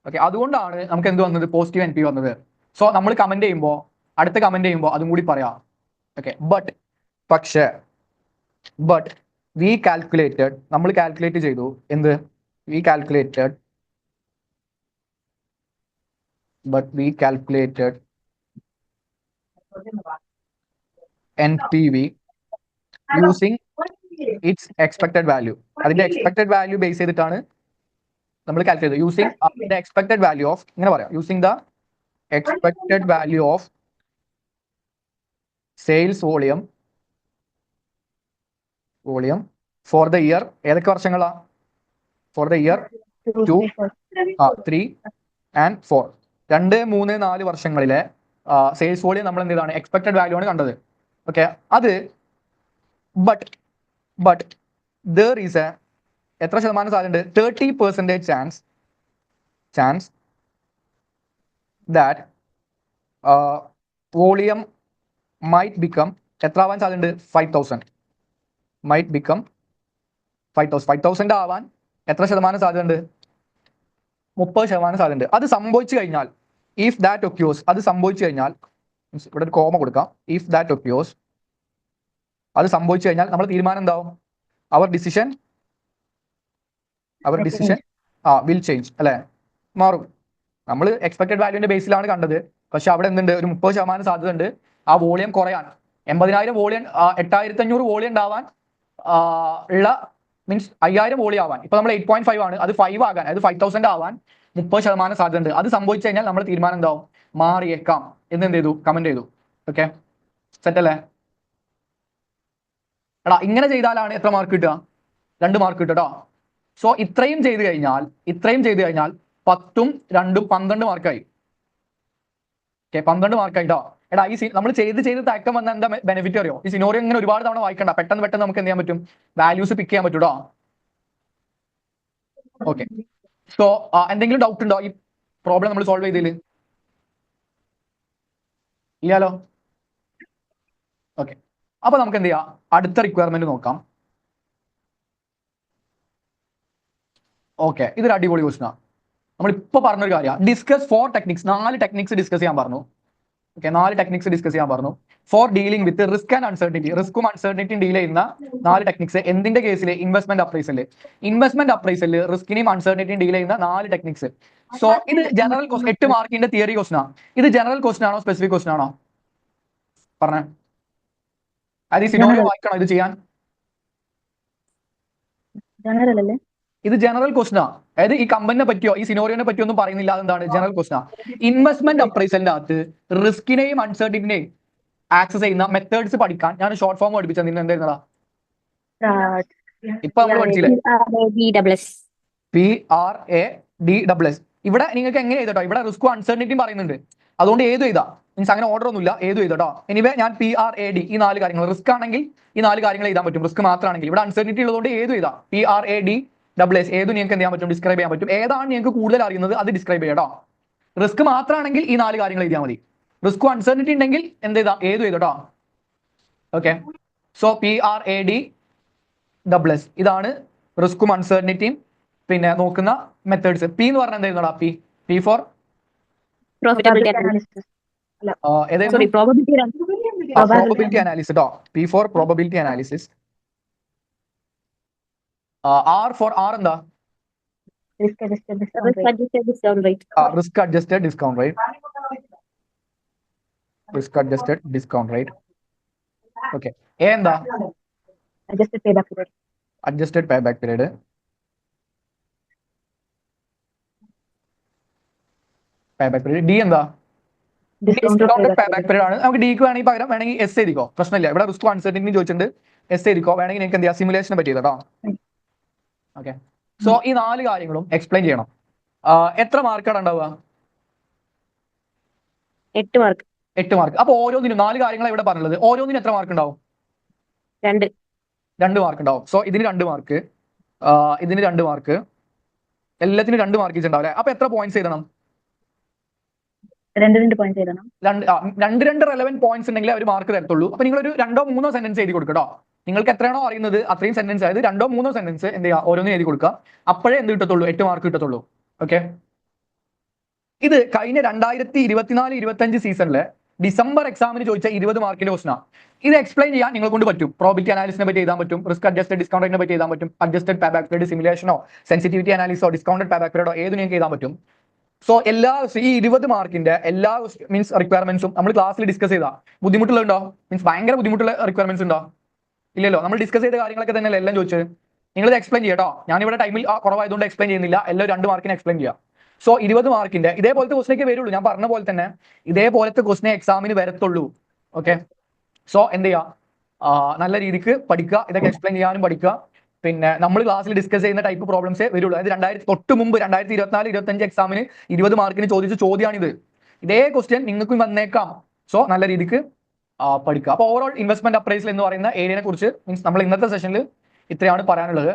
ഓക്കെ, അതുകൊണ്ടാണ് നമുക്ക് എന്ത് വന്നത്? പോസിറ്റീവ് NPV വന്നത്. സോ നമ്മൾ കമന്റ് ചെയ്യുമ്പോൾ, അടുത്ത കമന്റ് ചെയ്യുമ്പോൾ അതും കൂടി പറയാം. ഓക്കെ, പക്ഷേ നമ്മൾ കാൽക്കുലേറ്റ് ചെയ്തു എന്ത്? we calculated NPV using its expected value. അതിന്റെ എക്സ്പെക്ടഡ് വാല്യൂ ബേസ് ചെയ്തിട്ടാണ് നമ്മൾ കാൽക്കുലേറ്റ് ചെയ്തത്. Using the expected value of, ഇങ്ങനെ പറയാം, using the expected value of sales volume for the year. ഏതൊക്കെ വർഷങ്ങളാ? For the year 2, 3 and 4. 2, 3, 4 വർഷങ്ങളിലെ സെയിൽസ് വോളിയം നമ്മൾ എന്ത് ചെയ്താണ്? എക്സ്പെക്ടഡ് വാല്യൂ ആണ് കണ്ടത്. ഓക്കെ, അത് ബട്ട് there is a എത്ര ശതമാനം സാധ്യതയുണ്ട്? 30% chance that volume might become, എത്ര ആവാൻ സാധ്യതയുണ്ട്? 5,000 might become 5,000 ആവാൻ എത്ര ശതമാനം സാധ്യതയുണ്ട്? 30% സാധ്യതയുണ്ട്. അത് സംഭവിച്ചു കഴിഞ്ഞാൽ, ഇഫ് ദാറ്റ് ഒക്യൂസ്, അത് സംഭവിച്ചു കഴിഞ്ഞാൽ, ഇവിടെ ഒരു കോമ കൊടുക്കാം, ഇഫ് ദാറ്റ് ഒക്യൂസ്, അത് സംഭവിച്ചു കഴിഞ്ഞാൽ നമ്മുടെ തീരുമാനം എന്താവും? അവർ ഡിസിഷൻ വിൽ ചേഞ്ച് അല്ലെ? മാറും. നമ്മൾ എക്സ്പെക്ടഡ് വാല്യൂവിന്റെ ബേസിലാണ് കണ്ടത്. പക്ഷെ അവിടെ എന്തുണ്ട്, ഒരു 30% സാധ്യത ഉണ്ട് ആ വോളിയം കുറയാൻ. 80,000 വോളിയം 8,500 വോളിയം ഉണ്ടാവാൻ ഉള്ള മീൻസ് 5,000 വോളിയം ആവാൻ. ഇപ്പൊ നമ്മൾ 8.5 ആണ്, അത് 5 ആകാൻ, അത് 5,000 ആവാൻ 30% സാധ്യത ഉണ്ട്. അത് സംഭവിച്ചു കഴിഞ്ഞാൽ നമ്മുടെ തീരുമാനം എന്താവും, മാറിയേക്കാം എന്ന് എന്ത് ചെയ്തു, കമന്റ് ചെയ്തു. ഓക്കെ, സെറ്റ് അല്ലേ? എടാ ഇങ്ങനെ ചെയ്താലാണ് എത്ര മാർക്ക് കിട്ടുക, 2 മാർക്ക് കിട്ടും കേട്ടോ. സോ ഇത്രയും ചെയ്ത് കഴിഞ്ഞാൽ 10ഉം 2ഉം 12 മാർക്കായി. ഓക്കെ, 12 മാർക്കായി കേട്ടോ. എടാ ഈ നമ്മൾ ചെയ്ത് തയക്കം വന്ന എന്താ ബെനിഫിറ്റ് അറിയോ? ഈ സിനോറിയോ ഇങ്ങനെ ഒരുപാട് തവണ വായിക്കണ്ട, പെട്ടെന്ന് നമുക്ക് എന്ത് ചെയ്യാൻ പറ്റും, വാല്യൂസ് പിക്ക് ചെയ്യാൻ പറ്റും കേട്ടോ. ഓക്കെ, സോ എന്തെങ്കിലും ഡൗട്ട് ഉണ്ടോ ഈ പ്രോബ്ലം നമ്മൾ സോൾവ് ചെയ്തതിൽ? ഇല്ലാലോ. ഓക്കെ, അപ്പൊ നമുക്ക് എന്ത് ചെയ്യാം, അടുത്ത റിക്വയർമെന്റ് നോക്കാം. ഓക്കെ, ഇതൊരു അടിപൊളി ക്വസ്റ്റനാണ്. നമ്മളിപ്പോ പറഞ്ഞൊരു കാര്യമാണ്, ഡിസ്കസ് 4 ടെക്നിക്സ്, 4 ടെക്നിക്സ് ഡിസ്കസ് ചെയ്യാൻ പറഞ്ഞു. ഓക്കെ, 4 ടെക്നിക്സ് ഡിസ്കസ് ചെയ്യാൻ പറഞ്ഞു for dealing with risk and uncertainty. റിസ്ക്കും അൺസർട്ടിനിറ്റിയും ഡീൽ ചെയ്യുന്ന 4 ടെക്നിക്സ്. എന്തിന്റെ കേസിൽ? ഇൻവെസ്റ്റ്മെന്റ് അപ്രൈസല് റിസ്കിനെയും അൺസർട്ടിനിറ്റിയും ഡീൽ ചെയ്യുന്ന 4 ടെക്നിക്സ്. സോ ഇത് ജനറൽ 8 മാർക്കിന്റെ തിയറി ക്വസ്റ്റൻ ആണ്. ഇത് ജനറൽ ക്വസ്റ്റൻ ആണോ സ്പെസിഫിക് ക്വസ്റ്റൻ ആണോ പറഞ്ഞേ? അത് ഈ സിനോറിയോ വായിക്കണോ ഇത് ചെയ്യാൻ? ഇത് ജനറൽ ക്വസ്റ്റൻ ആണ്. അതായത് ഈ കമ്പനിനെ പറ്റിയോ ഈ സിനോറിയോനെ പറ്റിയോ ഒന്നും പറയുന്നില്ല. അതെന്താണ് ജനറൽ ക്വസ്റ്റൻ ആണ്. ഇൻവെസ്റ്റ്മെന്റ് അപ്രൈസലിന്റെ അകത്ത് റിസ്കിനെയും അൺസർട്ടിനിറ്റിനെയും ആക്സസ് ചെയ്യുന്ന മെത്തേഡ്സ് പഠിക്കാൻ ഞാൻ ഷോർട്ട് ഫോം പഠിപ്പിച്ചത്. നിങ്ങൾ എന്തായിരുന്നടാ ഇപ്പൊ നമ്മൾ പഠിച്ചില്ലേ, PRADSS. ഇവിടെ നിങ്ങൾക്ക് എങ്ങനെ എഴുതട്ടോ, ഇവിടെ റിസ്ക്കും അൺസർട്ടിനിറ്റിയും പറയുന്നുണ്ട്. അതുകൊണ്ട് ഏത് എഴുതാം, മീൻസ് അങ്ങനെ ഓർഡർ ഒന്നുമില്ല, ഏത് എഴുതട്ടോ. എനിവേ ഞാൻ PRAD ഈ 4 കാര്യങ്ങൾ, റിസ്ക് ആണെങ്കിൽ ഈ 4 കാര്യങ്ങൾ എഴുതാൻ പറ്റും. റിസ്ക് മാത്രമാണെങ്കിൽ ഇവിടെ അൺസർട്ടിനിറ്റി ഉള്ളതുകൊണ്ട് ഏത് എഴുതാം, PRADSS ഏത് നിങ്ങൾക്ക് എന്ത് ചെയ്യാൻ പറ്റും, ഡിസ്ക്രൈബ് ചെയ്യാൻ പറ്റും. ഏതാണ് നിങ്ങൾക്ക് കൂടുതൽ അറിയുന്നത് അത് ഡിസ്ക്രൈബ് ചെയ്യാം കേട്ടോ. റിസ്ക് മാത്രമാണെങ്കിൽ ഈ 4 കാര്യങ്ങൾ എഴുതിയാൽ മതി. റിസ്ക്കും അൺസർട്ടിനിറ്റി ഉണ്ടെങ്കിൽ എന്ത് ചെയ്താം, ഏത് എഴുതട്ടോ. ഓക്കെ, സോ PRADSS ഇതാണ് റിസ്ക്കും അൺസർട്ടിനിറ്റിയും പിന്നെ നോക്കുന്ന മെത്തേഡ്സ്. പി എന്ന് പറഞ്ഞാൽ എന്തായിരുന്നടാ, പി ഫോർ പ്രോബബിലിറ്റി അനാലിസിസ് കേട്ടോ. P for probability analysis. R for എന്താ, risk adjusted discount rate. Okay, A എന്താ, adjusted pay back period. D എന്താ, ഡിസ്കൗണ്ടഡ് പേ ബാക്ക് പീരീഡ് ആണ്. നമുക്ക് ഡിക്ക് വേണമെങ്കിൽ പകരം വേണമെങ്കിൽ S എഴുതിക്കോ, പ്രശ്നമില്ല. ഇവിടെ റിസ്ക് അൺസർട്ടിനിറ്റി ചോദിച്ചിട്ടുണ്ട്, S എഴുതിക്കോ. വേണമെങ്കിൽ നിങ്ങൾക്ക് എന്ത് ചെയ്യാം, സിമുലേഷനെ പറ്റി കേട്ടോ. ഓക്കെ, സോ ഈ 4 കാര്യങ്ങളും എക്സ്പ്ലെയിൻ ചെയ്യണം. എത്ര മാർക്കാണ് ഉണ്ടാവുക? 8 മാർക്ക്. 8 മാർക്ക്. അപ്പൊ ഓരോന്നിനും 4 കാര്യങ്ങളാണ് ഇവിടെ പറഞ്ഞത്. ഓരോന്നിനും എത്ര മാർക്ക് ഉണ്ടാവും? 2 മാർക്ക് ഉണ്ടാവും. സോ ഇതിന് 2 മാർക്ക്, ഇതിന് 2 മാർക്ക്, എല്ലാത്തിനും 2 മാർക്ക് ഉണ്ടാവും അല്ലെ? അപ്പൊ എത്ര പോയിന്റ്സ് എഴുതണം? 2 പോയിന്റ്സ് എഴുതണം. 2 റെലവന്റ് പോയിന്റ്സ് ഉണ്ടെങ്കിൽ അവർ മാർക്ക് തരത്തുള്ളൂ. അപ്പൊ നിങ്ങൾ ഒരു 2ഓ 3ഓ സെന്റൻസ് എഴുതി കൊടുക്കട്ടോ. നിങ്ങൾക്ക് എത്രയാണോ അറിയുന്നത് അത്രയും സെന്റൻസ്, അതായത് 2ഓ 3ഓ സെന്റൻസ് എന്ത് ചെയ്യുക, ഓരോന്നും എഴുതി കൊടുക്കുക. അപ്പോഴേ എന്ത് കിട്ടത്തുള്ളൂ, 8 മാർക്ക് കിട്ടത്തുള്ളൂ. ഓക്കെ, ഇത് കഴിഞ്ഞ 2024-25 സീസണിലെ ഡിസംബർ എക്സാമിന് ചോദിച്ച 20 മാർക്കിന്റെ ക്വസ്റ്റനാണ്. ഇത് എക്സ്പ്ലെയിൻ ചെയ്യാൻ നിങ്ങളെ കൊണ്ട് പറ്റും. പ്രോബിലിറ്റി അനാലിസിനെ പറ്റി എഴുതാൻ പറ്റും, റിസ്ക് അഡ്ജസ്റ്റഡ് ഡിസ്കൗണ്ട് റേറ്റിനെ പറ്റി എഴുതാൻ പറ്റും, അഡ്ജസ്റ്റഡ് പേ ബാക്ക് പീരീഡ് സിമുലേഷനോ സെൻസിറ്റിവിറ്റി അനാലിസോ ഡിസ്കൗണ്ടഡ് പേ ബാക്ക് പീരീഡോ ഏത് നിങ്ങൾക്ക് എഴുതാൻ പറ്റും. സോ ഈ 20 മാർക്കിന്റെ എല്ലാ മീൻസ് റിക്വയർമെന്റ്സും നമ്മൾ ക്ലാസ്സിൽ ഡിസ്കസ് ചെയ്താ ബുദ്ധിമുട്ടുള്ളതുണ്ടോ? മീൻസ് ഭയങ്കര ബുദ്ധിമുട്ടുള്ള റിക്വയർമെന്റ്സ് ഉണ്ടോ? ഇല്ലല്ലോ. നമ്മൾ ഡിസ്കസ് ചെയ്ത കാര്യങ്ങളൊക്കെ തന്നെയല്ലേ എല്ലാം ചോദിച്ചത്. നിങ്ങളിത് എക്സ്പ്ലെയിൻ ചെയ്യട്ടോ. ഞാനിവിടെ ടൈമിൽ കുറവായതുകൊണ്ട് എക്സ്പ്ലെയിൻ ചെയ്യുന്നില്ല, എല്ലാം 2 മാർക്കിന് എക്സ്പ്ലെയിൻ ചെയ്യാം. സോ 20 മാർക്കിന്റെ ഇതേപോലത്തെ ക്വസ്റ്റനൊക്കെ വരുള്ളൂ. ഞാൻ പറഞ്ഞ പോലെ തന്നെ ഇതേപോലത്തെ ക്വസ്റ്റനെ എക്സാമിന് വരത്തുള്ളൂ. ഓക്കെ, സോ എന്ത് ചെയ്യുക, നല്ല രീതിക്ക് പഠിക്കുക, ഇതൊക്കെ എക്സ്പ്ലെയിൻ ചെയ്യാനും പഠിക്കുക. പിന്നെ നമ്മൾ ക്ലാസ്സിൽ ഡിസ്കസ് ചെയ്യുന്ന ടൈപ്പ് പ്രോബ്ലംസേ വരുള്ളൂ. അതായത് തൊട്ട് മുമ്പ് 2024-25 എക്സാമിന് 20 മാർക്കിന് ചോദിച്ച ചോദ്യമാണിത്. ഇതേ ക്വസ്റ്റ്യൻ നിങ്ങൾക്കും വന്നേക്കാം. സോ നല്ല രീതിക്ക് പഠിക്കുക. അപ്പോൾ ഓവറോൾ ഇൻവെസ്റ്റ്മെന്റ് അപ്രൈസൽ എന്ന് പറയുന്ന ഏരിയനെ കുറിച്ച് മീൻസ് നമ്മൾ ഇന്നത്തെ സെഷനിൽ ഇത്രയാണ് പറയാനുള്ളത്.